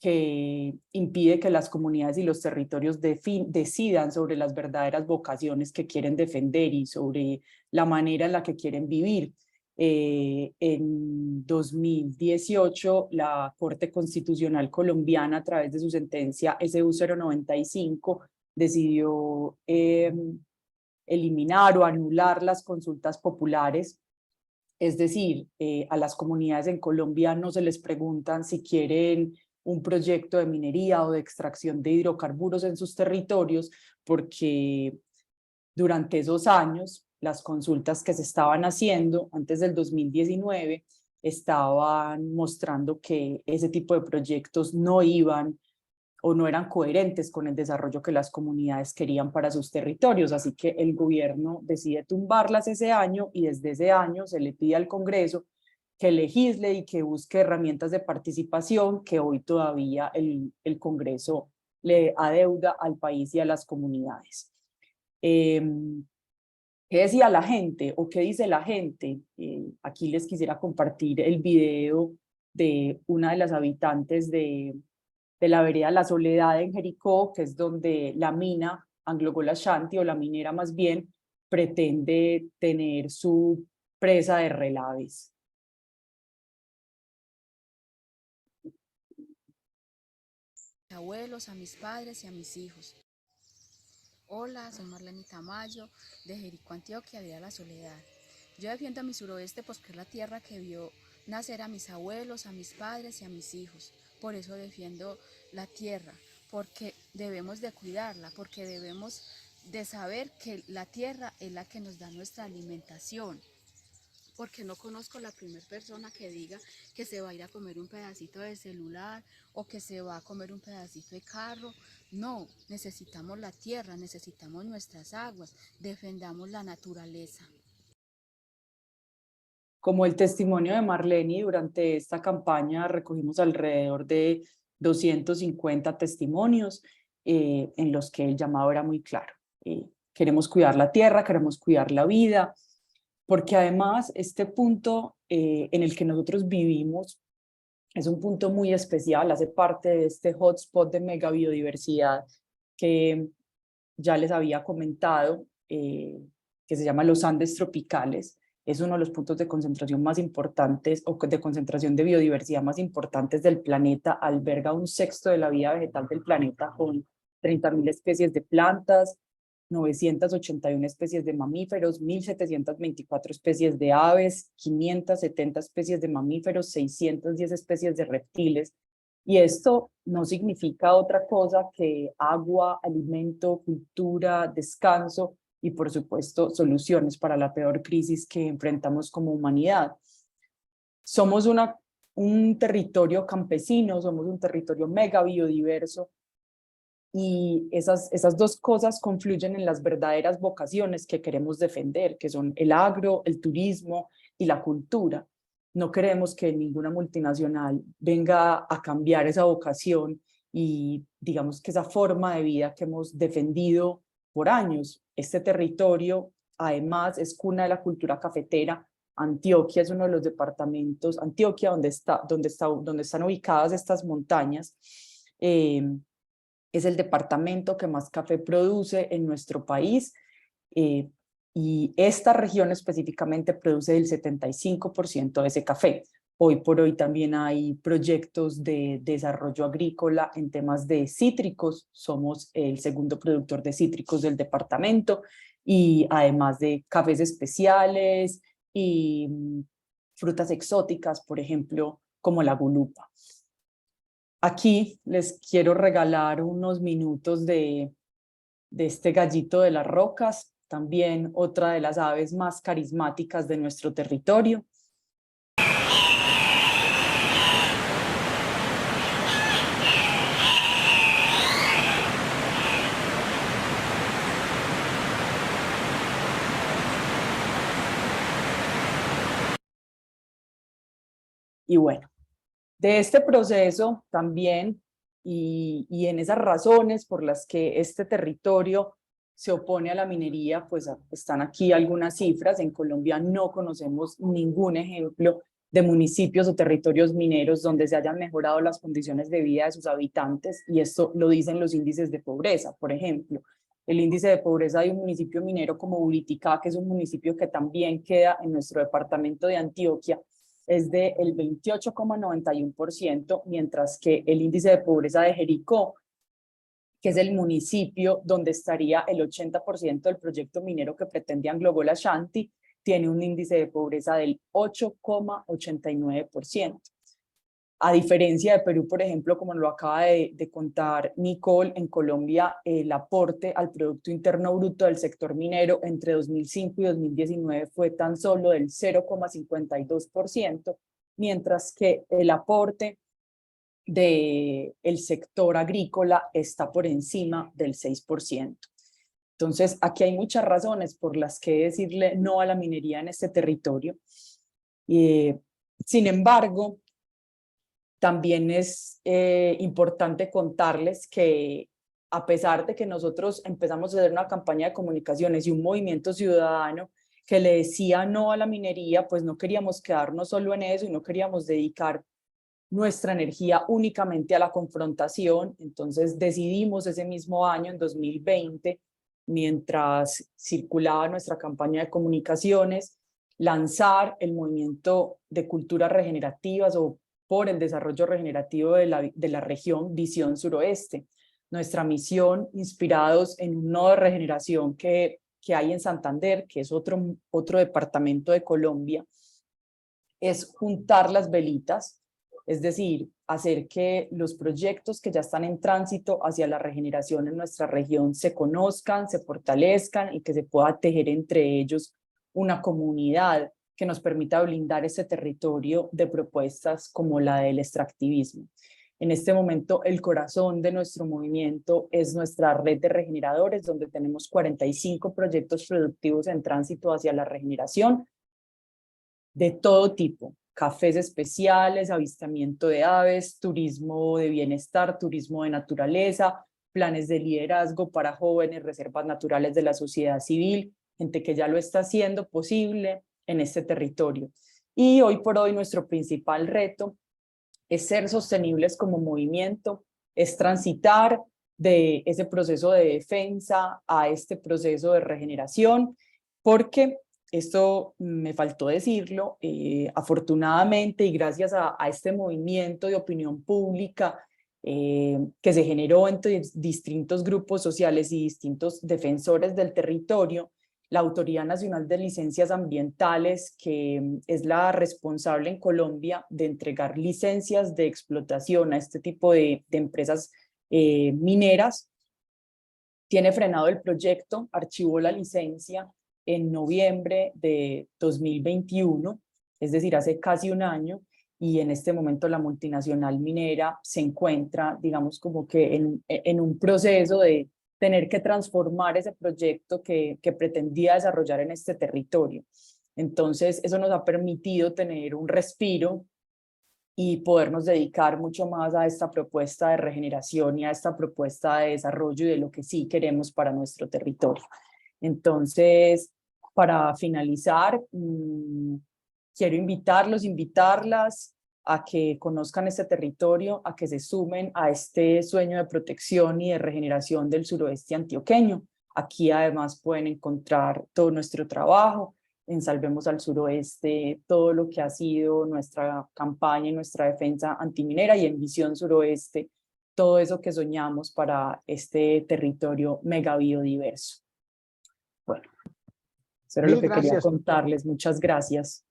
que impide que las comunidades y los territorios decidan sobre las verdaderas vocaciones que quieren defender y sobre la manera en la que quieren vivir. En 2018, la Corte Constitucional colombiana, a través de su sentencia SU 095, decidió eliminar o anular las consultas populares. Es decir, a las comunidades en Colombia no se les preguntan si quieren un proyecto de minería o de extracción de hidrocarburos en sus territorios, porque durante esos años las consultas que se estaban haciendo antes del 2019 estaban mostrando que ese tipo de proyectos no iban o no eran coherentes con el desarrollo que las comunidades querían para sus territorios. Así que el gobierno decide tumbarlas ese año, y desde ese año se le pide al Congreso que legisle y que busque herramientas de participación que hoy todavía el Congreso le adeuda al país y a las comunidades. ¿Qué decía la gente o qué dice la gente? Aquí les quisiera compartir el video de una de las habitantes de la vereda La Soledad en Jericó, que es donde la mina AngloGold Ashanti, o la minera más bien, pretende tener su presa de relaves. Abuelos, a mis padres y a mis hijos. Hola, soy Marlene Tamayo, de Jericó, Antioquia, de La Soledad. Yo defiendo a mi suroeste porque es la tierra que vio nacer a mis abuelos, a mis padres y a mis hijos. Por eso defiendo la tierra, porque debemos de cuidarla, porque debemos de saber que la tierra es la que nos da nuestra alimentación. Porque no conozco la primera persona que diga que se va a ir a comer un pedacito de celular o que se va a comer un pedacito de carro. No, necesitamos la tierra, necesitamos nuestras aguas, defendamos la naturaleza. Como el testimonio de Marlene, durante esta campaña recogimos alrededor de 250 testimonios en los que el llamado era muy claro. Queremos cuidar la tierra, queremos cuidar la vida, porque además este punto en el que nosotros vivimos es un punto muy especial, hace parte de este hotspot de megabiodiversidad que ya les había comentado, que se llama los Andes tropicales. Es uno de los puntos de concentración más importantes, o de concentración de biodiversidad más importantes del planeta. Alberga 1/6 de la vida vegetal del planeta, con 30.000 especies de plantas, 981 especies de mamíferos, 1.724 especies de aves, 570 especies de mamíferos, 610 especies de reptiles. Y esto no significa otra cosa que agua, alimento, cultura, descanso y, por supuesto, soluciones para la peor crisis que enfrentamos como humanidad. Somos un territorio campesino, somos un territorio mega biodiverso, y esas dos cosas confluyen en las verdaderas vocaciones que queremos defender, que son el agro, el turismo y la cultura. No queremos que ninguna multinacional venga a cambiar esa vocación y digamos que esa forma de vida que hemos defendido por años. Este territorio además es cuna de la cultura cafetera. Antioquia es uno de los departamentos, Antioquia donde están ubicadas estas montañas, es el departamento que más café produce en nuestro país, y esta región específicamente produce el 75% de ese café. Hoy por hoy también hay proyectos de desarrollo agrícola en temas de cítricos. Somos el segundo productor de cítricos del departamento, y además de cafés especiales y frutas exóticas, por ejemplo, como la gulupa. Aquí les quiero regalar unos minutos de este gallito de las rocas, también otra de las aves más carismáticas de nuestro territorio. Y bueno, de este proceso también, y en esas razones por las que este territorio se opone a la minería, pues están aquí algunas cifras. En Colombia no conocemos ningún ejemplo de municipios o territorios mineros donde se hayan mejorado las condiciones de vida de sus habitantes, y esto lo dicen los índices de pobreza. Por ejemplo, el índice de pobreza de un municipio minero como Buriticá, que es un municipio que también queda en nuestro departamento de Antioquia, es del 28,91%, mientras que el índice de pobreza de Jericó, que es el municipio donde estaría el 80% del proyecto minero que pretende Anglo Gold Ashanti, tiene un índice de pobreza del 8,89%. A diferencia de Perú, por ejemplo, como lo acaba de contar Nicole, en Colombia el aporte al Producto Interno Bruto del sector minero entre 2005 y 2019 fue tan solo del 0,52%, mientras que el aporte del sector agrícola está por encima del 6%. Entonces, aquí hay muchas razones por las que decirle no a la minería en este territorio. Sin embargo, también es importante contarles que, a pesar de que nosotros empezamos a hacer una campaña de comunicaciones y un movimiento ciudadano que le decía no a la minería, pues no queríamos quedarnos solo en eso y no queríamos dedicar nuestra energía únicamente a la confrontación. Entonces decidimos ese mismo año, en 2020, mientras circulaba nuestra campaña de comunicaciones, lanzar el movimiento de culturas regenerativas o por el desarrollo regenerativo de la región Visión Suroeste. Nuestra misión, inspirados en un nodo de regeneración que hay en Santander, que es otro departamento de Colombia, es juntar las velitas, es decir, hacer que los proyectos que ya están en tránsito hacia la regeneración en nuestra región se conozcan, se fortalezcan y que se pueda tejer entre ellos una comunidad que nos permita blindar ese territorio de propuestas como la del extractivismo. En este momento, el corazón de nuestro movimiento es nuestra red de regeneradores, donde tenemos 45 proyectos productivos en tránsito hacia la regeneración de todo tipo: cafés especiales, avistamiento de aves, turismo de bienestar, turismo de naturaleza, planes de liderazgo para jóvenes, reservas naturales de la sociedad civil, gente que ya lo está haciendo posible en este territorio. Y hoy por hoy nuestro principal reto es ser sostenibles como movimiento, es transitar de ese proceso de defensa a este proceso de regeneración, porque esto me faltó decirlo, afortunadamente y gracias a este movimiento de opinión pública que se generó entre distintos grupos sociales y distintos defensores del territorio, la Autoridad Nacional de Licencias Ambientales, que es la responsable en Colombia de entregar licencias de explotación a este tipo de empresas mineras, tiene frenado el proyecto, archivó la licencia en noviembre de 2021, es decir, hace casi un año, y en este momento la multinacional minera se encuentra, digamos, como que en un proceso de tener que transformar ese proyecto que pretendía desarrollar en este territorio. Entonces, eso nos ha permitido tener un respiro y podernos dedicar mucho más a esta propuesta de regeneración y a esta propuesta de desarrollo y de lo que sí queremos para nuestro territorio. Entonces, para finalizar, quiero invitarlas a que conozcan este territorio, a que se sumen a este sueño de protección y de regeneración del suroeste antioqueño. Aquí además pueden encontrar todo nuestro trabajo en Salvemos al Suroeste, todo lo que ha sido nuestra campaña y nuestra defensa antiminera, y en Visión Suroeste, todo eso que soñamos para este territorio mega biodiverso. Bueno, eso era lo que quería contarles. Muchas gracias.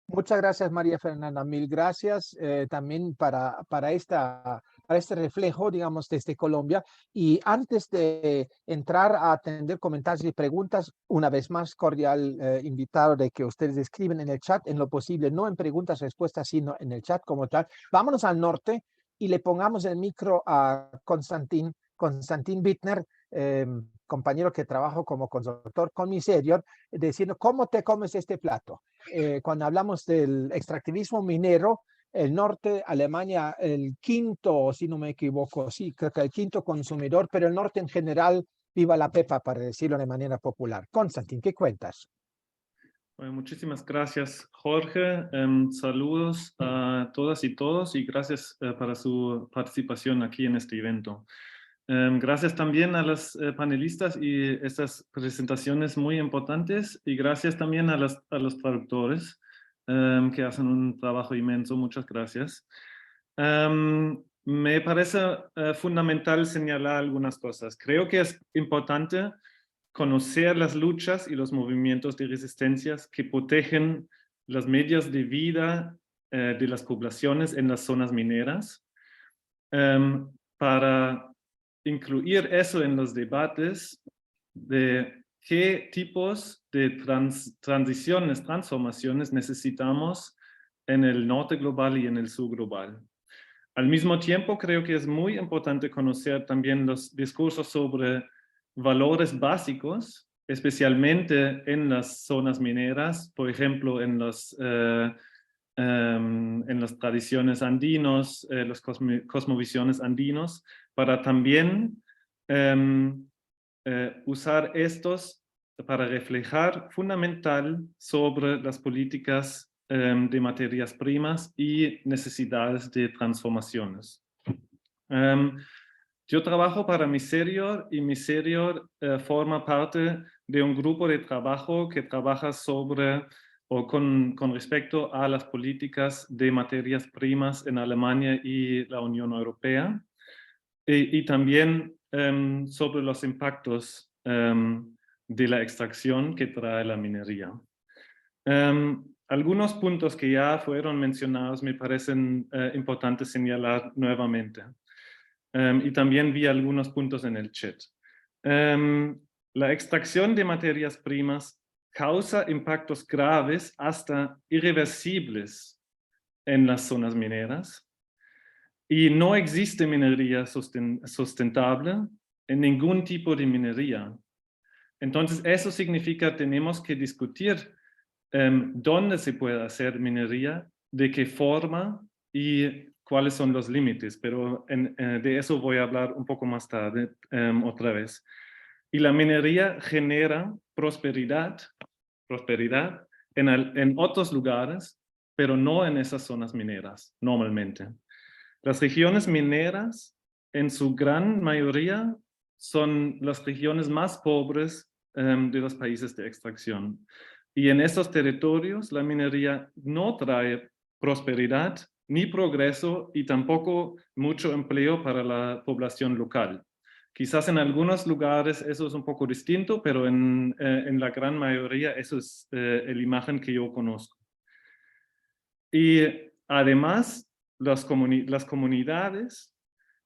Muchas gracias, María Fernanda. Mil gracias también para este reflejo, digamos, desde Colombia. Y antes de entrar a atender comentarios y preguntas, una vez más cordial invitado de que ustedes escriben en el chat, en lo posible, no en preguntas, respuestas, sino en el chat como tal. Vámonos al norte y le pongamos el micro a Konstantin Bittner, compañero que trabajo como consultor con Miserior, diciendo cómo te comes este plato. Cuando hablamos del extractivismo minero, el norte, Alemania, el quinto, si no me equivoco, sí, creo que el quinto consumidor, pero el norte en general, viva la pepa, para decirlo de manera popular. Konstantin, ¿qué cuentas? Bueno, muchísimas gracias, Jorge. Saludos a todas y todos y gracias para su participación aquí en este evento. Gracias también a los panelistas y estas presentaciones muy importantes, y gracias también a los traductores que hacen un trabajo inmenso. Muchas gracias. Me parece fundamental señalar algunas cosas. Creo que es importante conocer las luchas y los movimientos de resistencias que protegen los medios de vida de las poblaciones en las zonas mineras, para incluir eso en los debates de qué tipos de transformaciones necesitamos en el norte global y en el sur global. Al mismo tiempo, creo que es muy importante conocer también los discursos sobre valores básicos, especialmente en las zonas mineras, por ejemplo, en las tradiciones andinos, las cosmovisiones andinos, para también usar estos para reflejar fundamental sobre las políticas de materias primas y necesidades de transformaciones. Yo trabajo para Miserior, y Miserior forma parte de un grupo de trabajo que trabaja sobre o con respecto a las políticas de materias primas en Alemania y la Unión Europea, y también sobre los impactos de la extracción que trae la minería. Algunos puntos que ya fueron mencionados me parecen importantes señalar nuevamente. Y también vi algunos puntos en el chat. La extracción de materias primas causa impactos graves hasta irreversibles en las zonas mineras, y no existe minería sustentable en ningún tipo de minería. Entonces, eso significa que tenemos que discutir dónde se puede hacer minería, de qué forma y cuáles son los límites, pero de eso voy a hablar un poco más tarde otra vez. Y la minería genera prosperidad en otros lugares, pero no en esas zonas mineras, normalmente. Las regiones mineras, en su gran mayoría, son las regiones más pobres de los países de extracción. Y en estos territorios, la minería no trae prosperidad ni progreso y tampoco mucho empleo para la población local. Quizás en algunos lugares eso es un poco distinto, pero en la gran mayoría eso es la imagen que yo conozco. Y además, las comunidades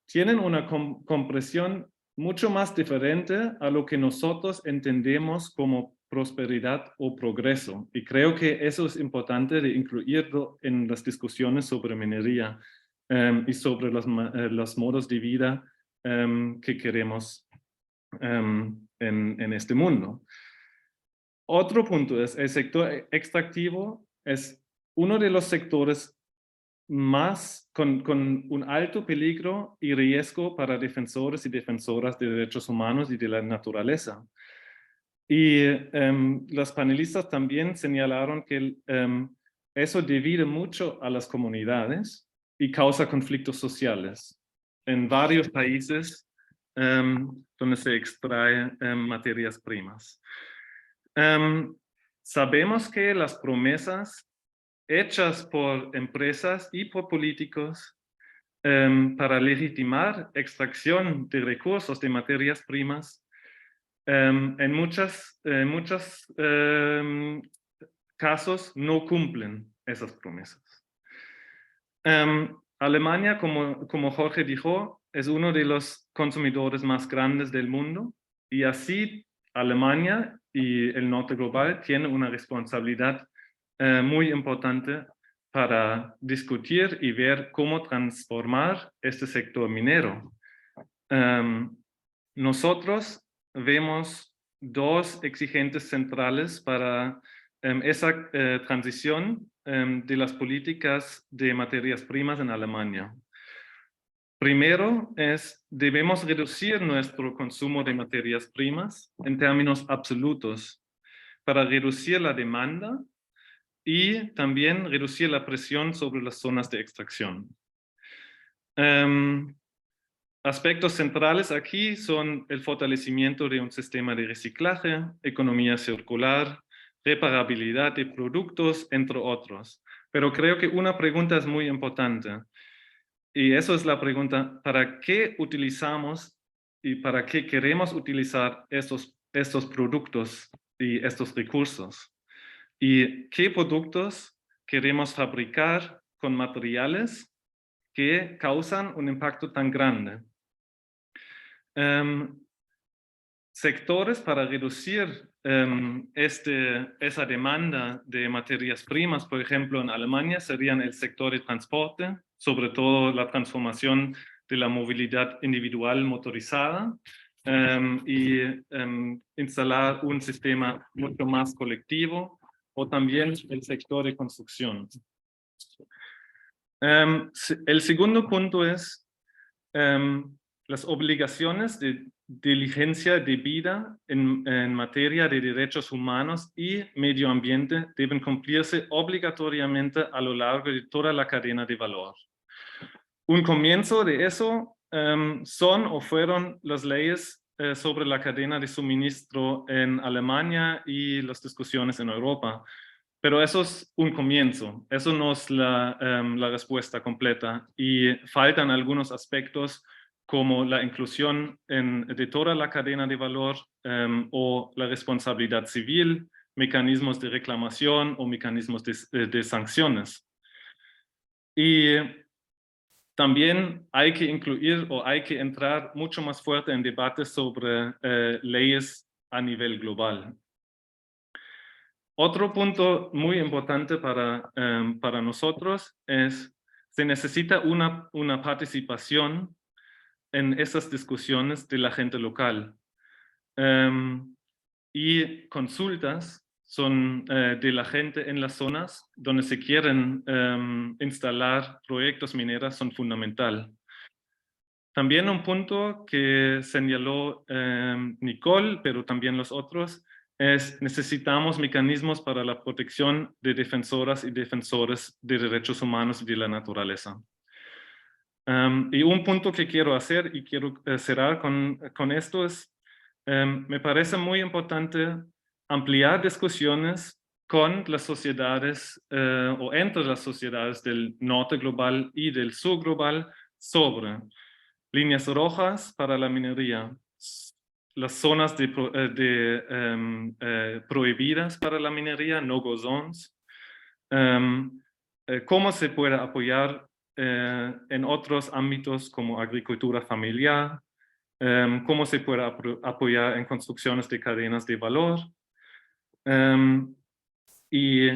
tienen una comprensión mucho más diferente a lo que nosotros entendemos como prosperidad o progreso. Y creo que eso es importante de incluirlo en las discusiones sobre minería y sobre los modos de vida que queremos en este mundo. Otro punto es el sector extractivo es uno de los sectores más con un alto peligro y riesgo para defensores y defensoras de derechos humanos y de la naturaleza. Y los panelistas también señalaron que eso divide mucho a las comunidades y causa conflictos sociales en varios países donde se extraen materias primas. Sabemos que las promesas hechas por empresas y por políticos para legitimar extracción de recursos de materias primas en muchos casos no cumplen esas promesas. Alemania, como Jorge dijo, es uno de los consumidores más grandes del mundo y así Alemania y el norte global tienen una responsabilidad muy importante para discutir y ver cómo transformar este sector minero. Nosotros vemos dos exigentes centrales para esa transición de las políticas de materias primas en Alemania. Primero debemos reducir nuestro consumo de materias primas en términos absolutos para reducir la demanda y también reducir la presión sobre las zonas de extracción. Aspectos centrales aquí son el fortalecimiento de un sistema de reciclaje, economía circular, reparabilidad de productos, entre otros. Pero creo que una pregunta es muy importante. Y eso es la pregunta, ¿para qué utilizamos y para qué queremos utilizar estos productos y estos recursos? ¿Y qué productos queremos fabricar con materiales que causan un impacto tan grande? Sectores para reducir esa demanda de materias primas, por ejemplo, en Alemania serían el sector de transporte, sobre todo la transformación de la movilidad individual motorizada y instalar un sistema mucho más colectivo, o también el sector de construcción. El segundo punto es las obligaciones de diligencia debida en materia de derechos humanos y medio ambiente deben cumplirse obligatoriamente a lo largo de toda la cadena de valor. Un comienzo de eso son o fueron las leyes sobre la cadena de suministro en Alemania y las discusiones en Europa. Pero eso es un comienzo, eso no es la respuesta completa y faltan algunos aspectos como la inclusión de toda la cadena de valor o la responsabilidad civil, mecanismos de reclamación o mecanismos de sanciones. Y también hay que incluir o hay que entrar mucho más fuerte en debates sobre leyes a nivel global. Otro punto muy importante para nosotros es se necesita una participación en esas discusiones de la gente local. Y consultas son de la gente en las zonas donde se quieren instalar proyectos mineros son fundamental. También un punto que señaló Nicole, pero también los otros, necesitamos mecanismos para la protección de defensoras y defensores de derechos humanos y de la naturaleza. Y un punto que quiero hacer y quiero cerrar con esto es, me parece muy importante ampliar discusiones con las sociedades o entre las sociedades del norte global y del sur global sobre líneas rojas para la minería, las zonas prohibidas para la minería, no-go zones, cómo se puede apoyar en otros ámbitos como agricultura familiar, cómo se puede apoyar en construcciones de cadenas de valor, y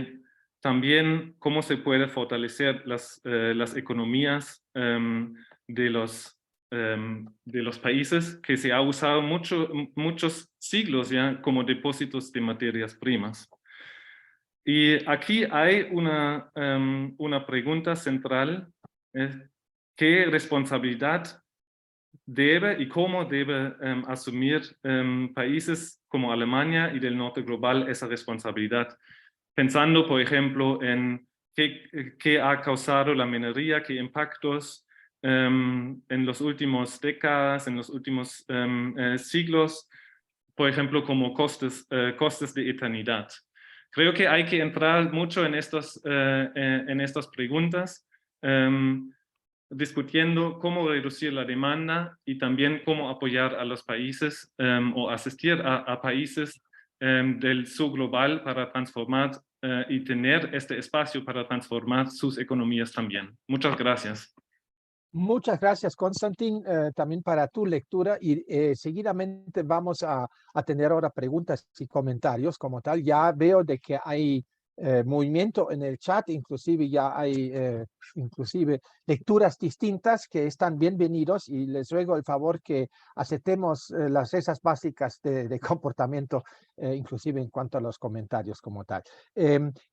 también cómo se puede fortalecer las economías de los países que se ha usado muchos siglos ya como depósitos de materias primas. Y aquí hay una pregunta central, ¿qué responsabilidad debe y cómo debe asumir países como Alemania y del norte global esa responsabilidad? Pensando, por ejemplo, en qué ha causado la minería, qué impactos en los últimos décadas, en los últimos siglos, por ejemplo, como costes de eternidad. Creo que hay que entrar mucho en estas preguntas, discutiendo cómo reducir la demanda y también cómo apoyar a los países o asistir a países del sur global para transformar y tener este espacio para transformar sus economías también. Muchas gracias. Muchas gracias, Konstantin, también para tu lectura y seguidamente vamos a tener ahora preguntas y comentarios como tal. Ya veo de que hay movimiento en el chat, inclusive ya hay inclusive lecturas distintas que están bienvenidos y les ruego el favor que aceptemos las reglas básicas de comportamiento, inclusive en cuanto a los comentarios como tal.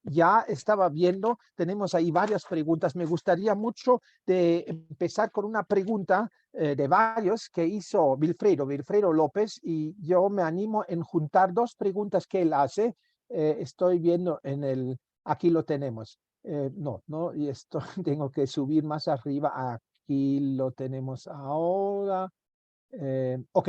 Ya estaba viendo, tenemos ahí varias preguntas. Me gustaría mucho de empezar con una pregunta de varios que hizo Wilfredo López, y yo me animo en juntar dos preguntas que él hace. Estoy viendo aquí lo tenemos. No, y esto tengo que subir más arriba. Aquí lo tenemos ahora. Ok.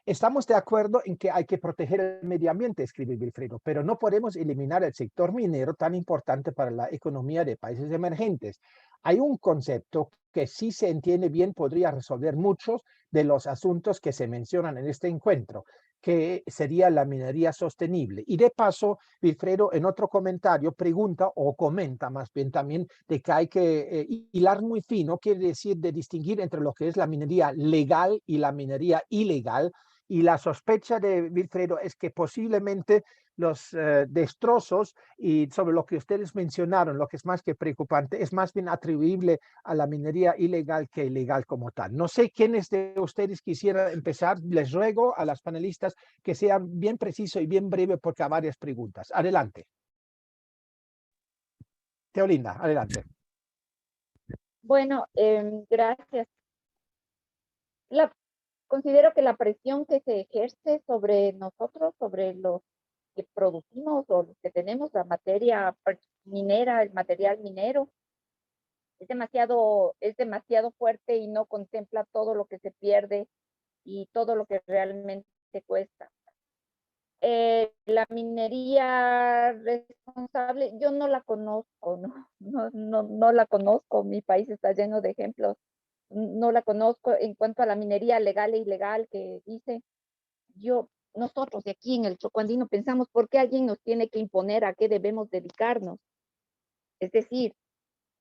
Estamos de acuerdo en que hay que proteger el medio ambiente, escribe Wilfredo, pero no podemos eliminar el sector minero tan importante para la economía de países emergentes. Hay un concepto que, si se entiende bien, podría resolver muchos de los asuntos que se mencionan en este encuentro, que sería la minería sostenible. Y de paso, Wilfredo en otro comentario pregunta o comenta más bien también de que hay que hilar muy fino, quiere decir de distinguir entre lo que es la minería legal y la minería ilegal. Y la sospecha de Wilfredo es que posiblemente los destrozos y sobre lo que ustedes mencionaron, lo que es más que preocupante, es más bien atribuible a la minería ilegal que ilegal como tal. No sé quiénes de ustedes quisieran empezar. Les ruego a las panelistas que sean bien precisos y bien breves porque hay varias preguntas. Adelante. Teolinda, adelante. Bueno, gracias. Considero que la presión que se ejerce sobre nosotros, sobre los que producimos o los que tenemos la materia minera, el material minero, es demasiado fuerte y no contempla todo lo que se pierde y todo lo que realmente cuesta. La minería responsable, yo no la conozco, no la conozco. Mi país está lleno de ejemplos. No la conozco en cuanto a la minería legal e ilegal que dice. Nosotros de aquí en el Chocoandino pensamos, ¿por qué alguien nos tiene que imponer a qué debemos dedicarnos? Es decir,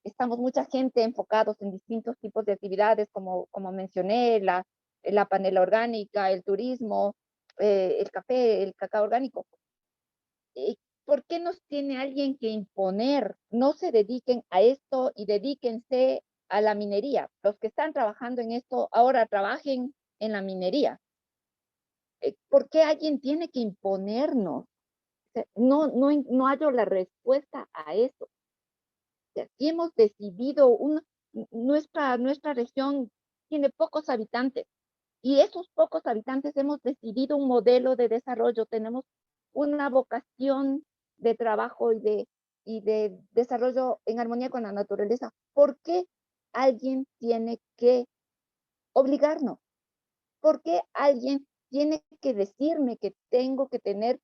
estamos mucha gente enfocados en distintos tipos de actividades, como mencioné, la panela orgánica, el turismo, el café, el cacao orgánico. ¿Por qué nos tiene alguien que imponer? No se dediquen a esto y dedíquense a la minería. Los que están trabajando en esto ahora trabajen en la minería. ¿Por qué alguien tiene que imponernos? No hallo la respuesta a eso. Si hemos decidido, nuestra región tiene pocos habitantes, y esos pocos habitantes hemos decidido un modelo de desarrollo, tenemos una vocación de trabajo y de desarrollo en armonía con la naturaleza. ¿Por qué alguien tiene que obligarnos? ¿Por qué alguien tiene que decirme que tengo que tener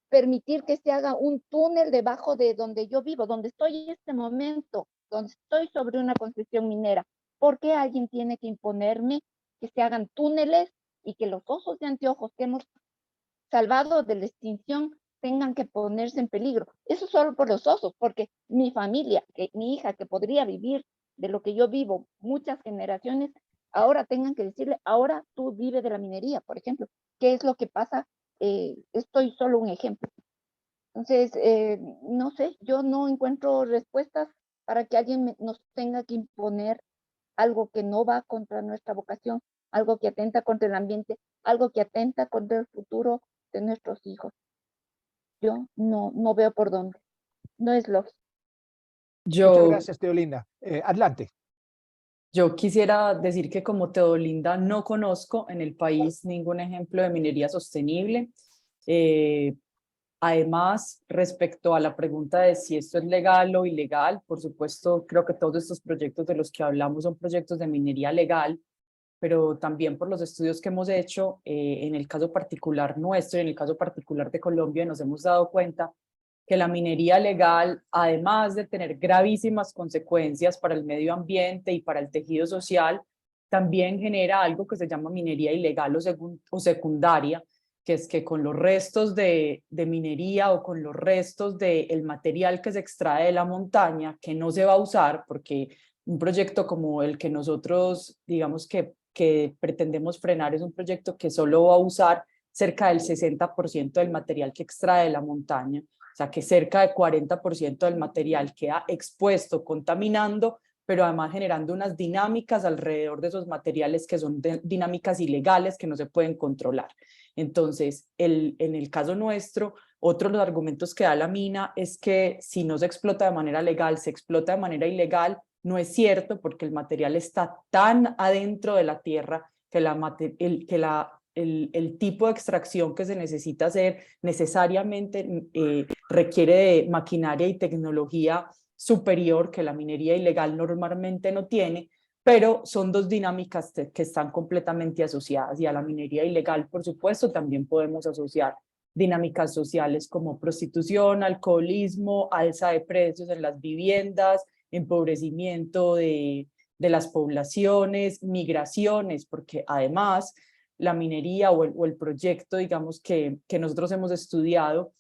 permitir que se haga un túnel debajo de donde yo vivo, donde estoy en este momento, donde estoy sobre una concesión minera. ¿Por qué alguien tiene que imponerme que se hagan túneles y que los osos de anteojos que hemos salvado de la extinción tengan que ponerse en peligro? Eso solo por los osos, porque mi familia, mi hija que podría vivir de lo que yo vivo muchas generaciones, ahora tengan que decirle, ahora tú vives de la minería, por ejemplo. ¿Qué es lo que pasa? Estoy solo un ejemplo. Entonces, no sé, yo no encuentro respuestas para que alguien nos tenga que imponer algo que no va contra nuestra vocación, algo que atenta contra el ambiente, algo que atenta contra el futuro de nuestros hijos. Yo no veo por dónde. No es lógico. Muchas gracias, Teolinda. Adelante. Yo quisiera decir que como Teolinda no conozco en el país ningún ejemplo de minería sostenible. Además, respecto a la pregunta de si esto es legal o ilegal, por supuesto, creo que todos estos proyectos de los que hablamos son proyectos de minería legal, pero también por los estudios que hemos hecho, en el caso particular nuestro y en el caso particular de Colombia, nos hemos dado cuenta que la minería legal, además de tener gravísimas consecuencias para el medio ambiente y para el tejido social, también genera algo que se llama minería ilegal o secundaria, que es que con los restos de minería o con los restos del material que se extrae de la montaña, que no se va a usar, porque un proyecto como el que nosotros, digamos que pretendemos frenar, es un proyecto que solo va a usar cerca del 60% del material que extrae de la montaña. O sea, que cerca del 40% del material queda expuesto, contaminando, pero además generando unas dinámicas alrededor de esos materiales que son dinámicas ilegales que no se pueden controlar. Entonces, en el caso nuestro, otro de los argumentos que da la mina es que si no se explota de manera legal, se explota de manera ilegal. No es cierto, porque el material está tan adentro de la tierra que el tipo de extracción que se necesita hacer necesariamente requiere de maquinaria y tecnología superior que la minería ilegal normalmente no tiene, pero son dos dinámicas que están completamente asociadas, y a la minería ilegal, por supuesto, también podemos asociar dinámicas sociales como prostitución, alcoholismo, alza de precios en las viviendas, empobrecimiento de las poblaciones, migraciones, porque además la minería o el proyecto, digamos, que nosotros hemos estudiado,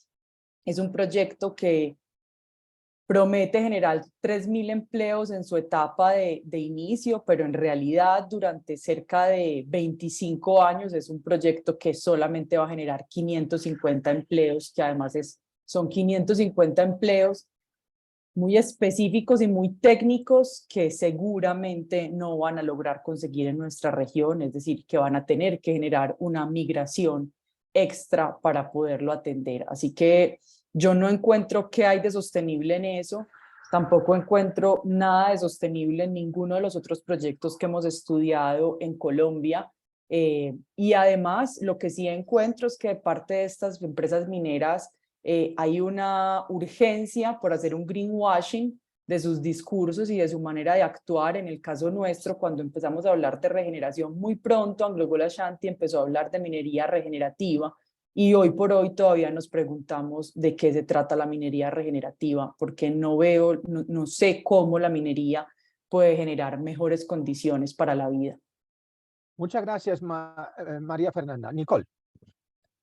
es un proyecto que promete generar 3.000 empleos en su etapa de inicio, pero en realidad durante cerca de 25 años es un proyecto que solamente va a generar 550 empleos, que además son 550 empleos muy específicos y muy técnicos que seguramente no van a lograr conseguir en nuestra región, es decir, que van a tener que generar una migración extra para poderlo atender. Así que yo no encuentro qué hay de sostenible en eso, tampoco encuentro nada de sostenible en ninguno de los otros proyectos que hemos estudiado en Colombia. Y además lo que sí encuentro es que de parte de estas empresas mineras hay una urgencia por hacer un greenwashing de sus discursos y de su manera de actuar. En el caso nuestro, cuando empezamos a hablar de regeneración, muy pronto AngloGold Ashanti empezó a hablar de minería regenerativa, y hoy por hoy todavía nos preguntamos de qué se trata la minería regenerativa, porque no sé cómo la minería puede generar mejores condiciones para la vida. Muchas gracias, María Fernanda. Nicole.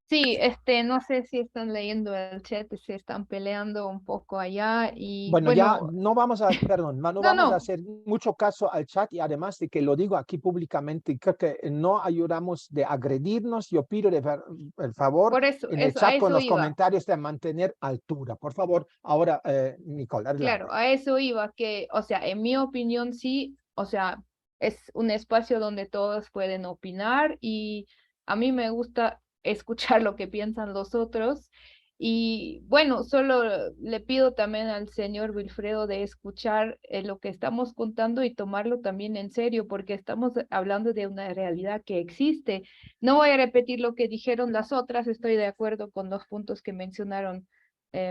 Sí, no sé si están leyendo el chat, se están peleando un poco allá y Bueno, ya bueno, no vamos a, perdón, no vamos a hacer mucho caso al chat, y además de que lo digo aquí públicamente, creo que no ayudamos de agredirnos. Yo pido el favor por eso, en el a chat con eso los iba. comentarios de mantener altura. Por favor, ahora, Nicole, adelante. Claro, a eso iba, que, o sea, en mi opinión sí, o sea, es un espacio donde todos pueden opinar y a mí me gusta escuchar lo que piensan los otros. Y bueno, solo le pido también al señor Wilfredo de escuchar lo que estamos contando y tomarlo también en serio, porque estamos hablando de una realidad que existe. No voy a repetir lo que dijeron las otras, estoy de acuerdo con los puntos que mencionaron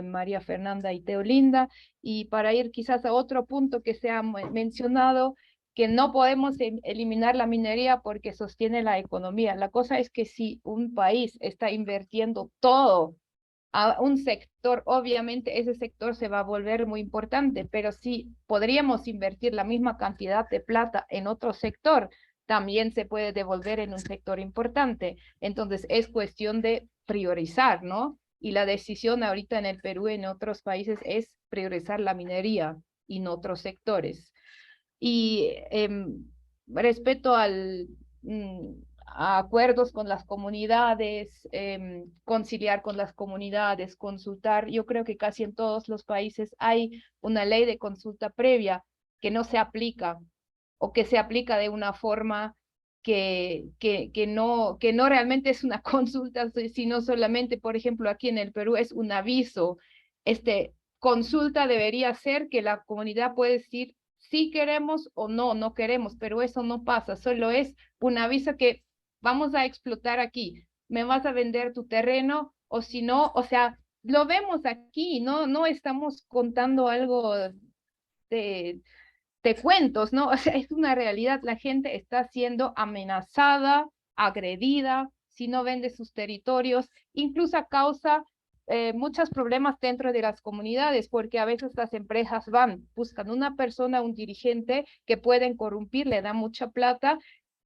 María Fernanda y Teolinda. Y para ir quizás a otro punto que se ha mencionado, que no podemos eliminar la minería porque sostiene la economía. La cosa es que si un país está invirtiendo todo a un sector, obviamente ese sector se va a volver muy importante, pero si podríamos invertir la misma cantidad de plata en otro sector, también se puede devolver en un sector importante. Entonces es cuestión de priorizar, ¿no? Y la decisión ahorita en el Perú y en otros países es priorizar la minería y en otros sectores. Y respecto a acuerdos con las comunidades, conciliar con las comunidades, consultar, yo creo que casi en todos los países hay una ley de consulta previa que no se aplica o que se aplica de una forma que no realmente es una consulta, sino solamente, por ejemplo, aquí en el Perú es un aviso. Consulta debería ser que la comunidad puede decir sí queremos o no, no queremos, pero eso no pasa, solo es un aviso que vamos a explotar aquí, me vas a vender tu terreno o si no, o sea, lo vemos aquí, no estamos contando algo de cuentos, ¿no? O sea, es una realidad, la gente está siendo amenazada, agredida, si no vende sus territorios, incluso a causa muchos problemas dentro de las comunidades, porque a veces las empresas buscan una persona, un dirigente que pueden corrompir, le da mucha plata,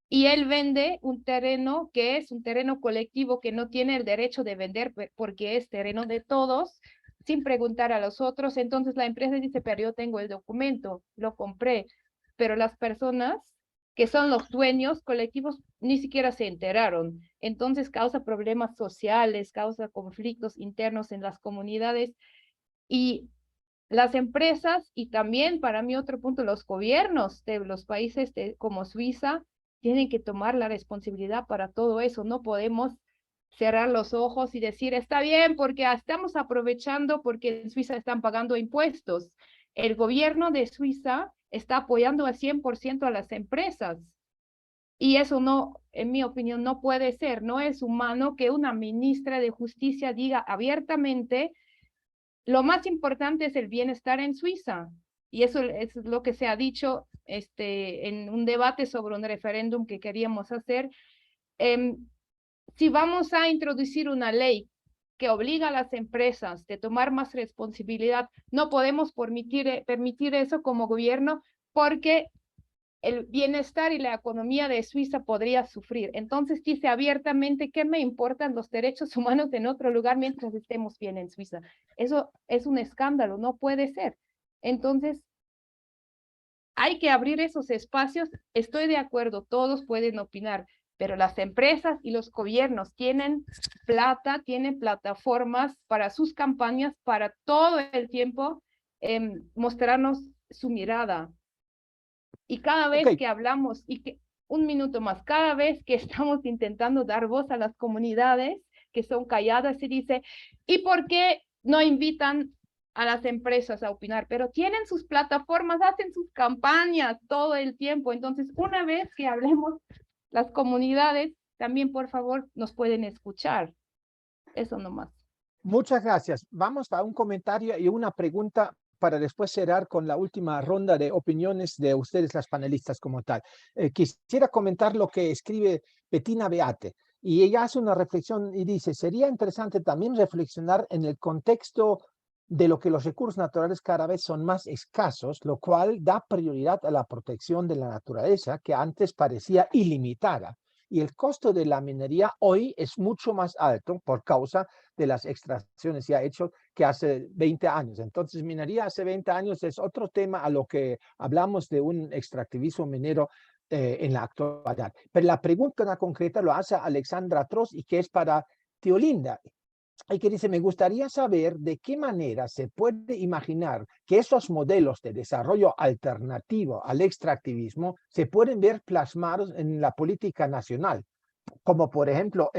y él vende un terreno que es un terreno colectivo que no tiene el derecho de vender porque es terreno de todos, sin preguntar a los otros. Entonces la empresa dice, pero yo tengo el documento, lo compré, pero las personas que son los dueños colectivos ni siquiera se enteraron. Entonces causa problemas sociales, causa conflictos internos en las comunidades y las empresas y también para mí otro punto, los gobiernos de los países como Suiza tienen que tomar la responsabilidad para todo eso. No podemos cerrar los ojos y decir, está bien, porque estamos aprovechando porque en Suiza están pagando impuestos. El gobierno de Suiza está apoyando al 100% a las empresas. Y eso no, en mi opinión, no puede ser. No es humano que una ministra de Justicia diga abiertamente lo más importante es el bienestar en Suiza. Y eso es lo que se ha dicho en un debate sobre un referéndum que queríamos hacer. Si vamos a introducir una ley que obliga a las empresas de tomar más responsabilidad, no podemos permitir eso como gobierno porque el bienestar y la economía de Suiza podría sufrir. Entonces dice abiertamente, ¿qué me importan los derechos humanos en otro lugar mientras estemos bien en Suiza? Eso es un escándalo, no puede ser. Entonces, hay que abrir esos espacios. Estoy de acuerdo, todos pueden opinar, pero las empresas y los gobiernos tienen plata, tienen plataformas para sus campañas, para todo el tiempo mostrarnos su mirada. Y cada vez que hablamos, un minuto más, cada vez que estamos intentando dar voz a las comunidades que son calladas, se dice, ¿y por qué no invitan a las empresas a opinar? Pero tienen sus plataformas, hacen sus campañas todo el tiempo. Entonces, una vez que hablemos, las comunidades también, por favor, nos pueden escuchar. Eso nomás. Muchas gracias. Vamos a un comentario y una pregunta para después cerrar con la última ronda de opiniones de ustedes, las panelistas como tal. Quisiera comentar lo que escribe Bettina Beate, y ella hace una reflexión y dice, sería interesante también reflexionar en el contexto de lo que los recursos naturales cada vez son más escasos, lo cual da prioridad a la protección de la naturaleza que antes parecía ilimitada. Y el costo de la minería hoy es mucho más alto por causa de las extracciones ya hechas que hace 20 años. Entonces, minería hace 20 años es otro tema a lo que hablamos de un extractivismo minero en la actualidad. Pero la pregunta concreta lo hace Alexandra Trost y que es para Teolinda. Y que dice, me gustaría saber de qué manera se puede imaginar que esos modelos de desarrollo alternativo al extractivismo se pueden ver plasmados en la política nacional, como por ejemplo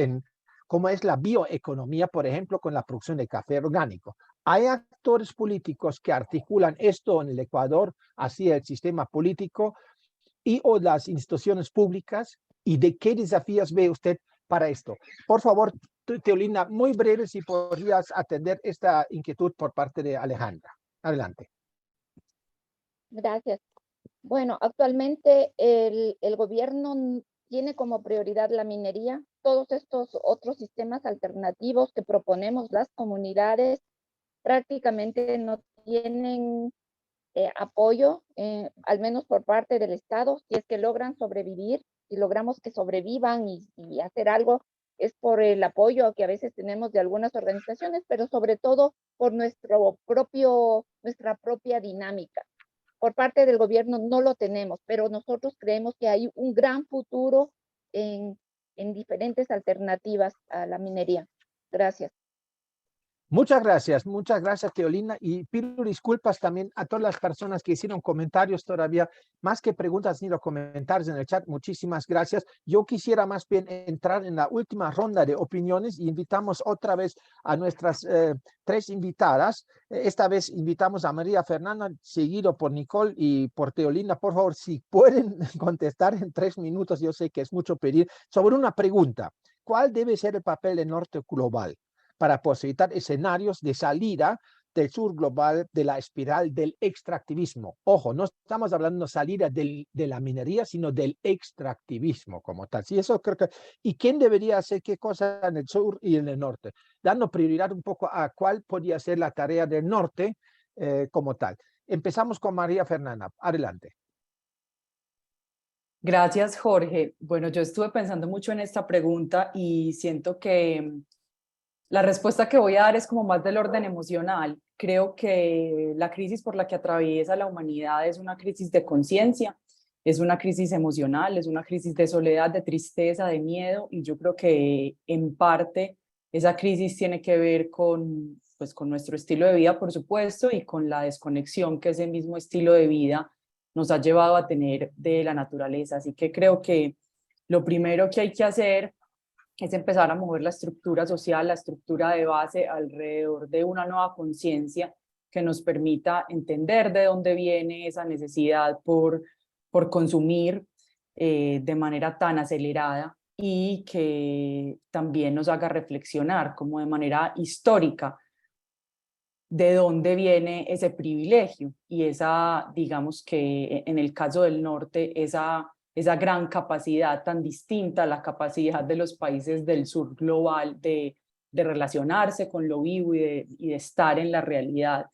cómo es la bioeconomía, por ejemplo, con la producción de café orgánico. Hay actores políticos que articulan esto en el Ecuador, así el sistema político y o las instituciones públicas, y de qué desafíos ve usted para esto. Por favor, Teolinda, muy breve si podrías atender esta inquietud por parte de Alejandra. Adelante. Gracias. Bueno, actualmente el gobierno tiene como prioridad la minería. Todos estos otros sistemas alternativos que proponemos las comunidades prácticamente no tienen apoyo, al menos por parte del Estado. Si es que logran sobrevivir, si logramos que sobrevivan y hacer algo, es por el apoyo que a veces tenemos de algunas organizaciones, pero sobre todo por nuestra propia dinámica. Por parte del gobierno no lo tenemos, pero nosotros creemos que hay un gran futuro en diferentes alternativas a la minería. Gracias. Muchas gracias, Teolina, y pido disculpas también a todas las personas que hicieron comentarios todavía, más que preguntas ni los comentarios en el chat. Muchísimas gracias. Yo quisiera más bien entrar en la última ronda de opiniones y invitamos otra vez a nuestras 3 invitadas. Esta vez invitamos a María Fernanda, seguido por Nicole y por Teolina. Por favor, si pueden contestar en 3 minutos, yo sé que es mucho pedir, sobre una pregunta. ¿Cuál debe ser el papel del norte global para posibilitar escenarios de salida del sur global de la espiral del extractivismo? Ojo, no estamos hablando de salida de la minería, sino del extractivismo como tal. Sí, eso creo que. ¿Y quién debería hacer qué cosa en el sur y en el norte? Dando prioridad un poco a cuál podría ser la tarea del norte como tal. Empezamos con María Fernanda. Adelante. Gracias, Jorge. Bueno, yo estuve pensando mucho en esta pregunta y siento que la respuesta que voy a dar es como más del orden emocional. Creo que la crisis por la que atraviesa la humanidad es una crisis de conciencia, es una crisis emocional, es una crisis de soledad, de tristeza, de miedo, y yo creo que en parte esa crisis tiene que ver con, pues, con nuestro estilo de vida, por supuesto, y con la desconexión que ese mismo estilo de vida nos ha llevado a tener de la naturaleza. Así que creo que lo primero que hay que hacer es empezar a mover la estructura social, la estructura de base alrededor de una nueva conciencia que nos permita entender de dónde viene esa necesidad por consumir de manera tan acelerada, y que también nos haga reflexionar como de manera histórica de dónde viene ese privilegio y esa, digamos que en el caso del norte, esa gran capacidad tan distinta a la capacidad de los países del sur global de relacionarse con lo vivo y de estar en la realidad.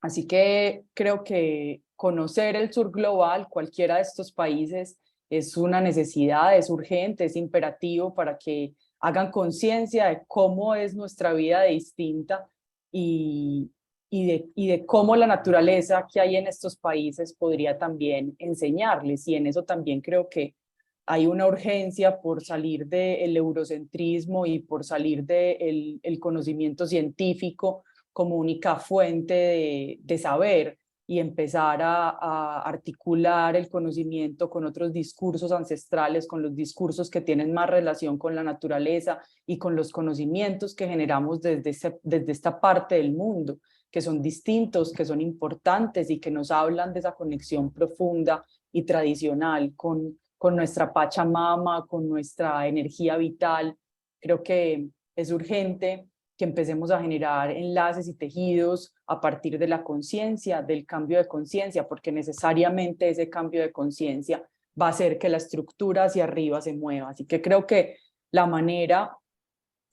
Así que creo que conocer el sur global, cualquiera de estos países, es una necesidad, es urgente, es imperativo para que hagan conciencia de cómo es nuestra vida de distinta y de cómo la naturaleza que hay en estos países podría también enseñarles. Y en eso también creo que hay una urgencia por salir del eurocentrismo y por salir del conocimiento científico como única fuente de saber, y empezar a articular el conocimiento con otros discursos ancestrales, con los discursos que tienen más relación con la naturaleza y con los conocimientos que generamos desde esta parte del mundo, que son distintos, que son importantes y que nos hablan de esa conexión profunda y tradicional con nuestra Pachamama, con nuestra energía vital. Creo que es urgente que empecemos a generar enlaces y tejidos a partir de la conciencia, del cambio de conciencia, porque necesariamente ese cambio de conciencia va a hacer que la estructura hacia arriba se mueva. Así que creo que la manera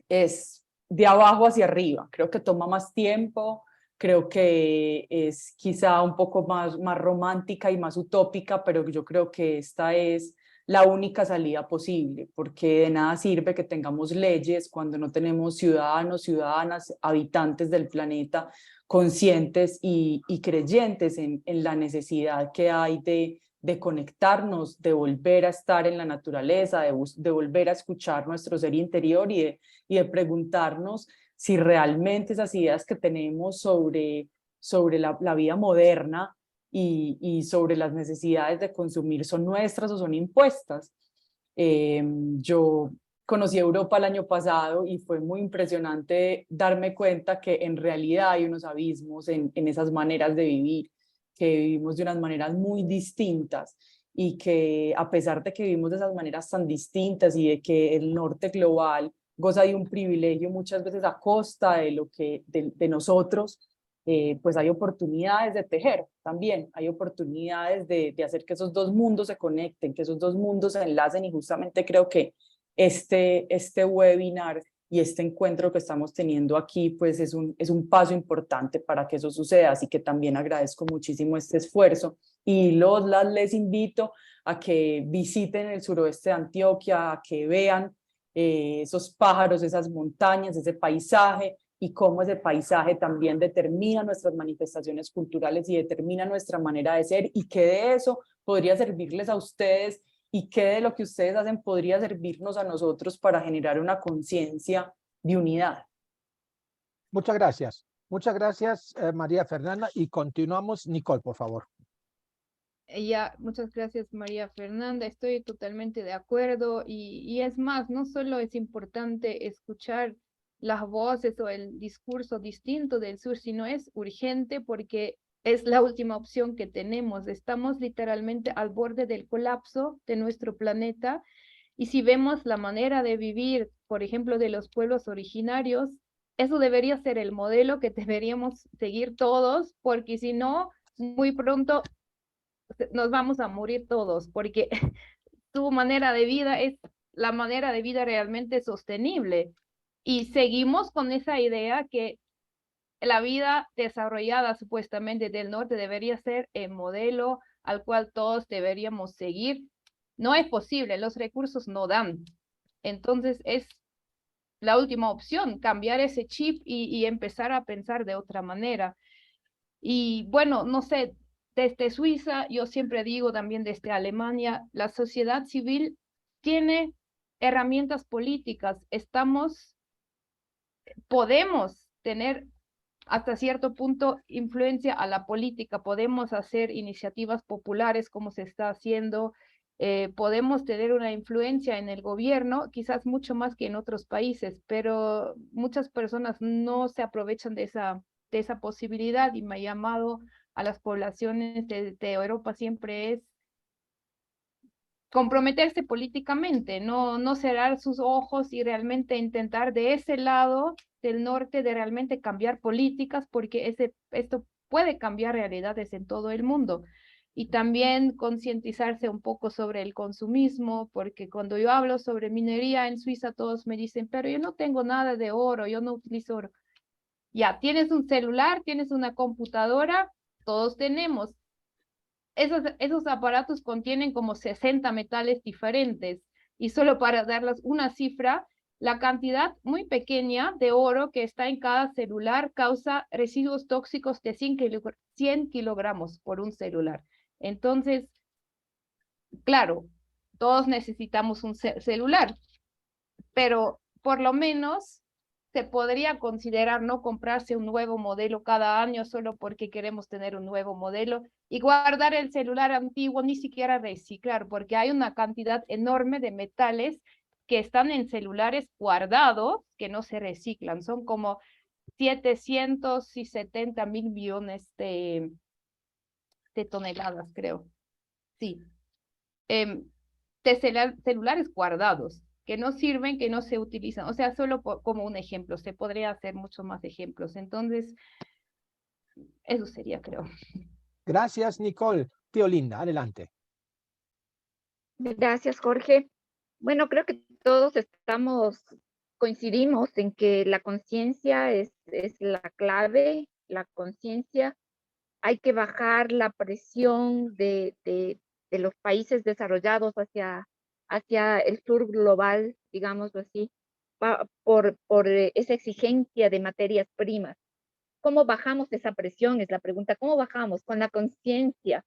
es de abajo hacia arriba. Creo que toma más tiempo, creo que es quizá un poco más romántica y más utópica, pero yo creo que esta es la única salida posible, porque de nada sirve que tengamos leyes cuando no tenemos ciudadanos, ciudadanas, habitantes del planeta conscientes y creyentes en la necesidad que hay de conectarnos, de volver a estar en la naturaleza, de volver a escuchar nuestro ser interior y de preguntarnos si realmente esas ideas que tenemos sobre la vida moderna y sobre las necesidades de consumir son nuestras o son impuestas. Yo conocí Europa el año pasado y fue muy impresionante darme cuenta que en realidad hay unos abismos en esas maneras de vivir, que vivimos de unas maneras muy distintas, y que a pesar de que vivimos de esas maneras tan distintas y de que el norte global goza de un privilegio muchas veces a costa de nosotros, pues hay oportunidades de tejer también, hay oportunidades de hacer que esos dos mundos se conecten, que esos dos mundos se enlacen, y justamente creo que este webinar y este encuentro que estamos teniendo aquí pues es un paso importante para que eso suceda, así que también agradezco muchísimo este esfuerzo y les invito a que visiten el suroeste de Antioquia, a que vean esos pájaros, esas montañas, ese paisaje, y cómo ese paisaje también determina nuestras manifestaciones culturales y determina nuestra manera de ser, y que de eso podría servirles a ustedes, y que de lo que ustedes hacen podría servirnos a nosotros para generar una conciencia de unidad. Muchas gracias. Muchas gracias, María Fernanda, y continuamos. Nicole, por favor. Ya, muchas gracias, María Fernanda. Estoy totalmente de acuerdo, y es más, no solo es importante escuchar las voces o el discurso distinto del sur, sino es urgente porque es la última opción que tenemos. Estamos literalmente al borde del colapso de nuestro planeta, y si vemos la manera de vivir, por ejemplo, de los pueblos originarios, eso debería ser el modelo que deberíamos seguir todos, porque si no, muy pronto nos vamos a morir todos, porque tu manera de vida es la manera de vida realmente sostenible. Y seguimos con esa idea que la vida desarrollada supuestamente del norte debería ser el modelo al cual todos deberíamos seguir. No es posible, los recursos no dan. Entonces es la última opción, cambiar ese chip y empezar a pensar de otra manera. Y bueno, no sé, desde Suiza, yo siempre digo también desde Alemania, la sociedad civil tiene herramientas políticas. Podemos tener hasta cierto punto influencia a la política, podemos hacer iniciativas populares como se está haciendo, podemos tener una influencia en el gobierno, quizás mucho más que en otros países, pero muchas personas no se aprovechan de esa posibilidad, y mi llamado a las poblaciones de Europa siempre es comprometerse políticamente, no cerrar sus ojos y realmente intentar de ese lado del norte de realmente cambiar políticas, porque esto puede cambiar realidades en todo el mundo. Y también concientizarse un poco sobre el consumismo, porque cuando yo hablo sobre minería en Suiza, todos me dicen, pero yo no tengo nada de oro, yo no utilizo oro. Ya, tienes un celular, tienes una computadora, todos tenemos. Esos aparatos contienen como 60 metales diferentes, y solo para darles una cifra, la cantidad muy pequeña de oro que está en cada celular causa residuos tóxicos de 100 kilogramos por un celular. Entonces, claro, todos necesitamos un celular, pero por lo menos se podría considerar no comprarse un nuevo modelo cada año solo porque queremos tener un nuevo modelo, y guardar el celular antiguo, ni siquiera reciclar, porque hay una cantidad enorme de metales que están en celulares guardados que no se reciclan. Son como 770 mil millones de toneladas, creo. Sí. De celulares guardados que no sirven, que no se utilizan. O sea, solo como un ejemplo, se podría hacer muchos más ejemplos. Entonces, eso sería, creo. Gracias, Nicole. Tío Linda, adelante. Gracias, Jorge. Bueno, creo que todos coincidimos en que la conciencia es la clave, la conciencia. Hay que bajar la presión de los países desarrollados hacia el sur global, digámoslo así, por esa exigencia de materias primas. ¿Cómo bajamos esa presión? Es la pregunta. ¿Cómo bajamos? Con la conciencia,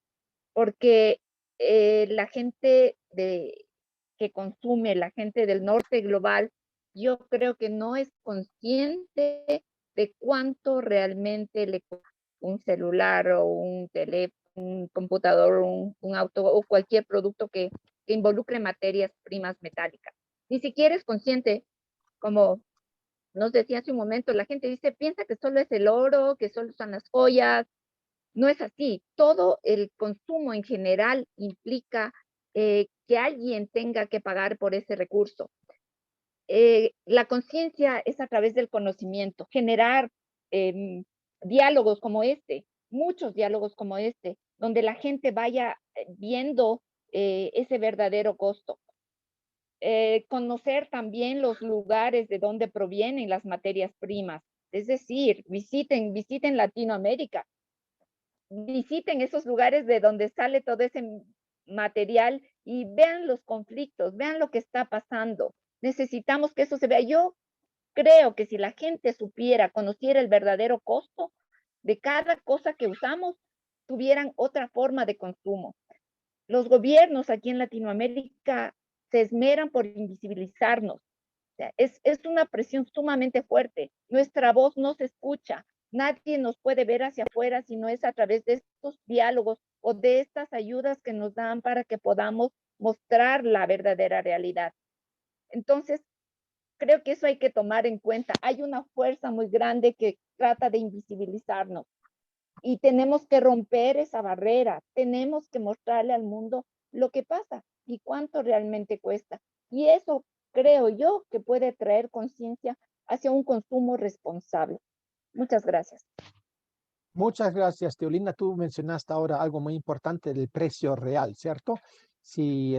porque la gente que consume, la gente del norte global, yo creo que no es consciente de cuánto realmente le cuesta un celular o un teléfono, un computador, un auto o cualquier producto que involucre materias primas metálicas. Ni siquiera es consciente, como nos decía hace un momento, la gente piensa que solo es el oro, que solo son las joyas. No es así. Todo el consumo en general implica que alguien tenga que pagar por ese recurso. La conciencia es a través del conocimiento, generar diálogos como este, muchos diálogos como este, donde la gente vaya viendo ese verdadero costo. Conocer también los lugares de donde provienen las materias primas. Es decir, visiten Latinoamérica, visiten esos lugares de donde sale todo ese material y vean los conflictos, vean lo que está pasando. Necesitamos que eso se vea. Yo creo que si la gente supiera, conociera el verdadero costo de cada cosa que usamos, tuvieran otra forma de consumo. Los gobiernos aquí en Latinoamérica se esmeran por invisibilizarnos. O sea, es una presión sumamente fuerte. Nuestra voz no se escucha. Nadie nos puede ver hacia afuera si no es a través de estos diálogos o de estas ayudas que nos dan para que podamos mostrar la verdadera realidad. Entonces, creo que eso hay que tomar en cuenta. Hay una fuerza muy grande que trata de invisibilizarnos y tenemos que romper esa barrera. Tenemos que mostrarle al mundo lo que pasa y cuánto realmente cuesta. Y eso creo yo que puede traer conciencia hacia un consumo responsable. Muchas gracias. Muchas gracias, Teolina. Tú mencionaste ahora algo muy importante del precio real, ¿cierto? Si,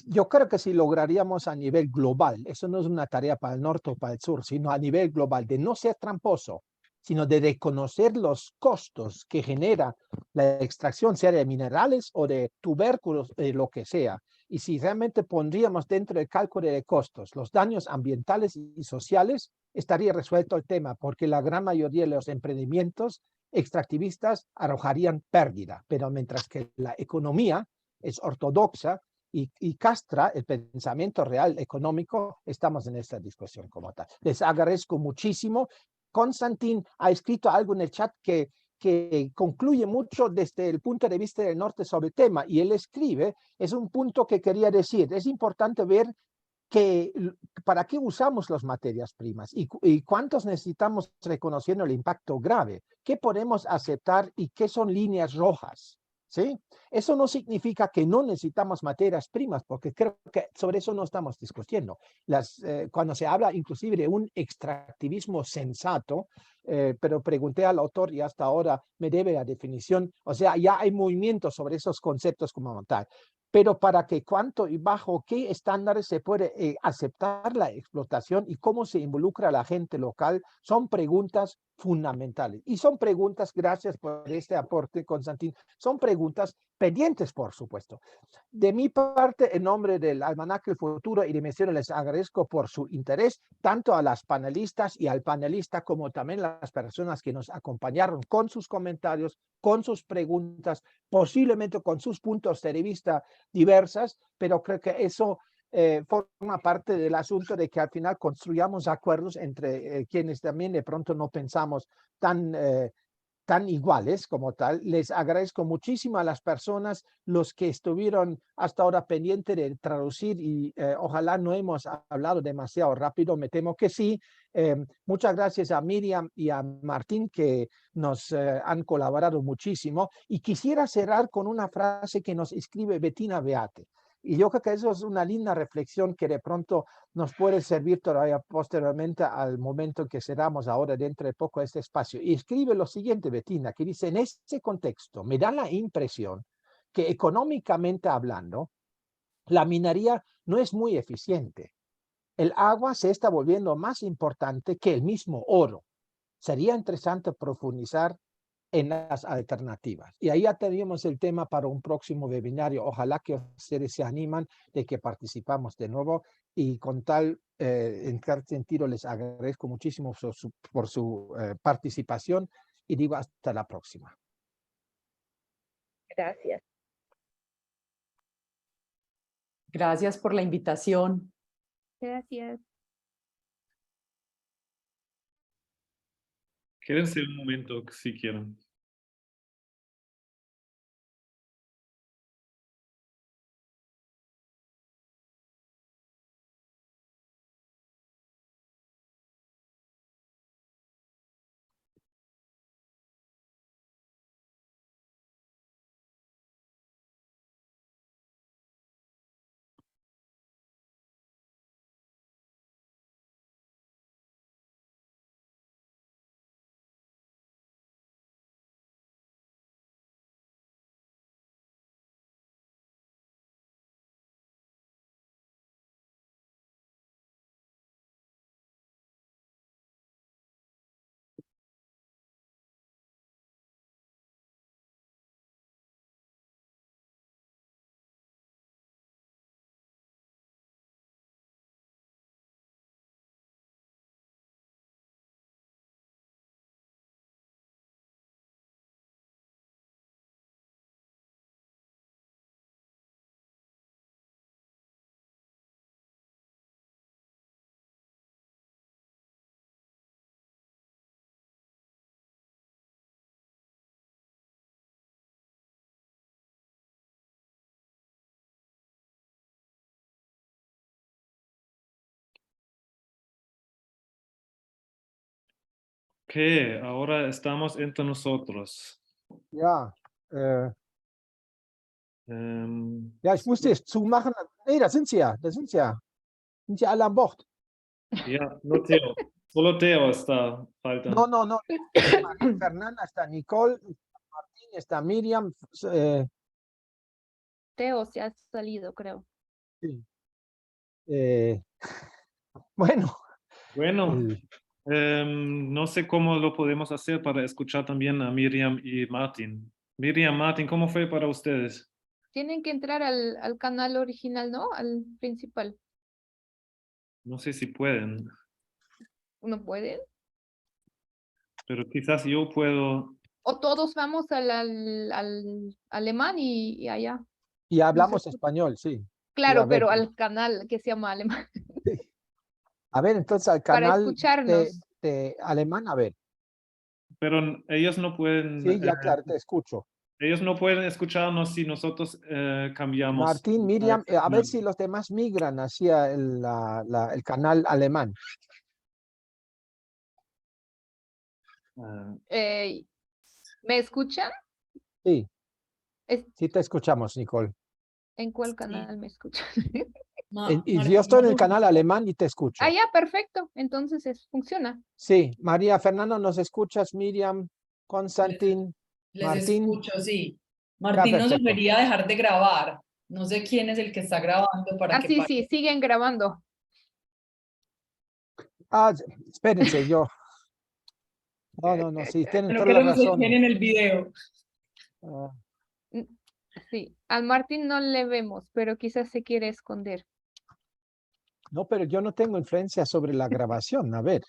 yo creo que si lograríamos a nivel global, eso no es una tarea para el norte o para el sur, sino a nivel global, de no ser tramposo, sino de reconocer los costos que genera la extracción, sea de minerales o de tubérculos, lo que sea. Y si realmente pondríamos dentro del cálculo de costos los daños ambientales y sociales, estaría resuelto el tema, porque la gran mayoría de los emprendimientos extractivistas arrojarían pérdida, pero mientras que la economía es ortodoxa y castra el pensamiento real económico, estamos en esta discusión como tal. Les agradezco muchísimo. Constantin ha escrito algo en el chat que concluye mucho desde el punto de vista del norte sobre el tema, y él escribe, es un punto que quería decir, es importante ver que para qué usamos las materias primas y cuántos necesitamos reconociendo el impacto grave, qué podemos aceptar y qué son líneas rojas. ¿Sí? Eso no significa que no necesitamos materias primas, porque creo que sobre eso no estamos discutiendo. Cuando se habla inclusive de un extractivismo sensato, pero pregunté al autor y hasta ahora me debe la definición, o sea, ya hay movimientos sobre esos conceptos como tal. Pero para que cuánto y bajo qué estándares se puede aceptar la explotación y cómo se involucra a la gente local, son preguntas fundamentales. Y son preguntas, gracias por este aporte, Constantín, son preguntas pendientes, por supuesto. De mi parte, en nombre del Almanaque del Futuro y de Mesero, les agradezco por su interés, tanto a las panelistas y al panelista, como también a las personas que nos acompañaron con sus comentarios, con sus preguntas, posiblemente con sus puntos de vista diversas, pero creo que eso forma parte del asunto de que al final construyamos acuerdos entre quienes también de pronto no pensamos tan iguales como tal. Les agradezco muchísimo a las personas, los que estuvieron hasta ahora pendientes de traducir y ojalá no hemos hablado demasiado rápido, me temo que sí. Muchas gracias a Miriam y a Martín que nos han colaborado muchísimo y quisiera cerrar con una frase que nos escribe Bettina Beate. Y yo creo que eso es una linda reflexión que de pronto nos puede servir todavía posteriormente al momento en que cerramos ahora dentro de poco este espacio. Y escribe lo siguiente, Bettina, que dice, en ese contexto me da la impresión que económicamente hablando, la minería no es muy eficiente. El agua se está volviendo más importante que el mismo oro. Sería interesante profundizar en las alternativas. Y ahí ya tenemos el tema para un próximo webinario. Ojalá que ustedes se animan de que participamos de nuevo y con tal, en tal sentido, les agradezco muchísimo por su participación y digo hasta la próxima. Gracias. Gracias por la invitación. Gracias. Quédense un momento si quieren. ahora estamos entre nosotros. Ja, ja, ich musste es zumachen. Nee, da sind sie ja, da sind sie ja. Sind ja alle an Bord. Ja, no Theo. Solo Theo está falta. No, no, no. María Fernanda, está Nicole, Martín, está Miriam. Teo se ha salido, creo. Sí. Bueno, Bueno, el- no sé cómo lo podemos hacer para escuchar también a Miriam y Martín. Miriam, Martín, ¿cómo fue para ustedes? Tienen que entrar al canal original, ¿no? Al principal. No sé si pueden, ¿No pueden? pero quizás yo puedo. O todos vamos al alemán y allá. y hablamos español, sí. Sí, Claro, a ver, pero al canal que se llama alemán. a ver, entonces al Para canal escucharnos. de alemán, a ver. Pero ellos no pueden, Sí, ya claro, te escucho. ellos no pueden escucharnos si nosotros cambiamos. Martín, Miriam, a ver canal. si los demás migran hacia el canal alemán. Ah, ¿Me escuchan? Sí, Es- sí te escuchamos, Nicole. ¿En cuál Sí. canal me escuchan? Y Martín, yo estoy en el no, canal alemán y te escucho. Ah, ya, perfecto. Entonces funciona. Sí, María Fernanda, ¿nos escuchas? Miriam, Constantin, les Martín. escucho, sí. Ya, Martín nos perfecto. sugería dejar de grabar. No sé quién es el que está grabando para Ah, que sí, pare. sí, siguen grabando. Ah, espérense, yo. No, sí, tienen Pero toda que la no se razón. en el video. Ah, Sí, al Martín no le vemos, pero quizás se quiere esconder. no, pero yo no tengo influencia sobre la grabación. A ver,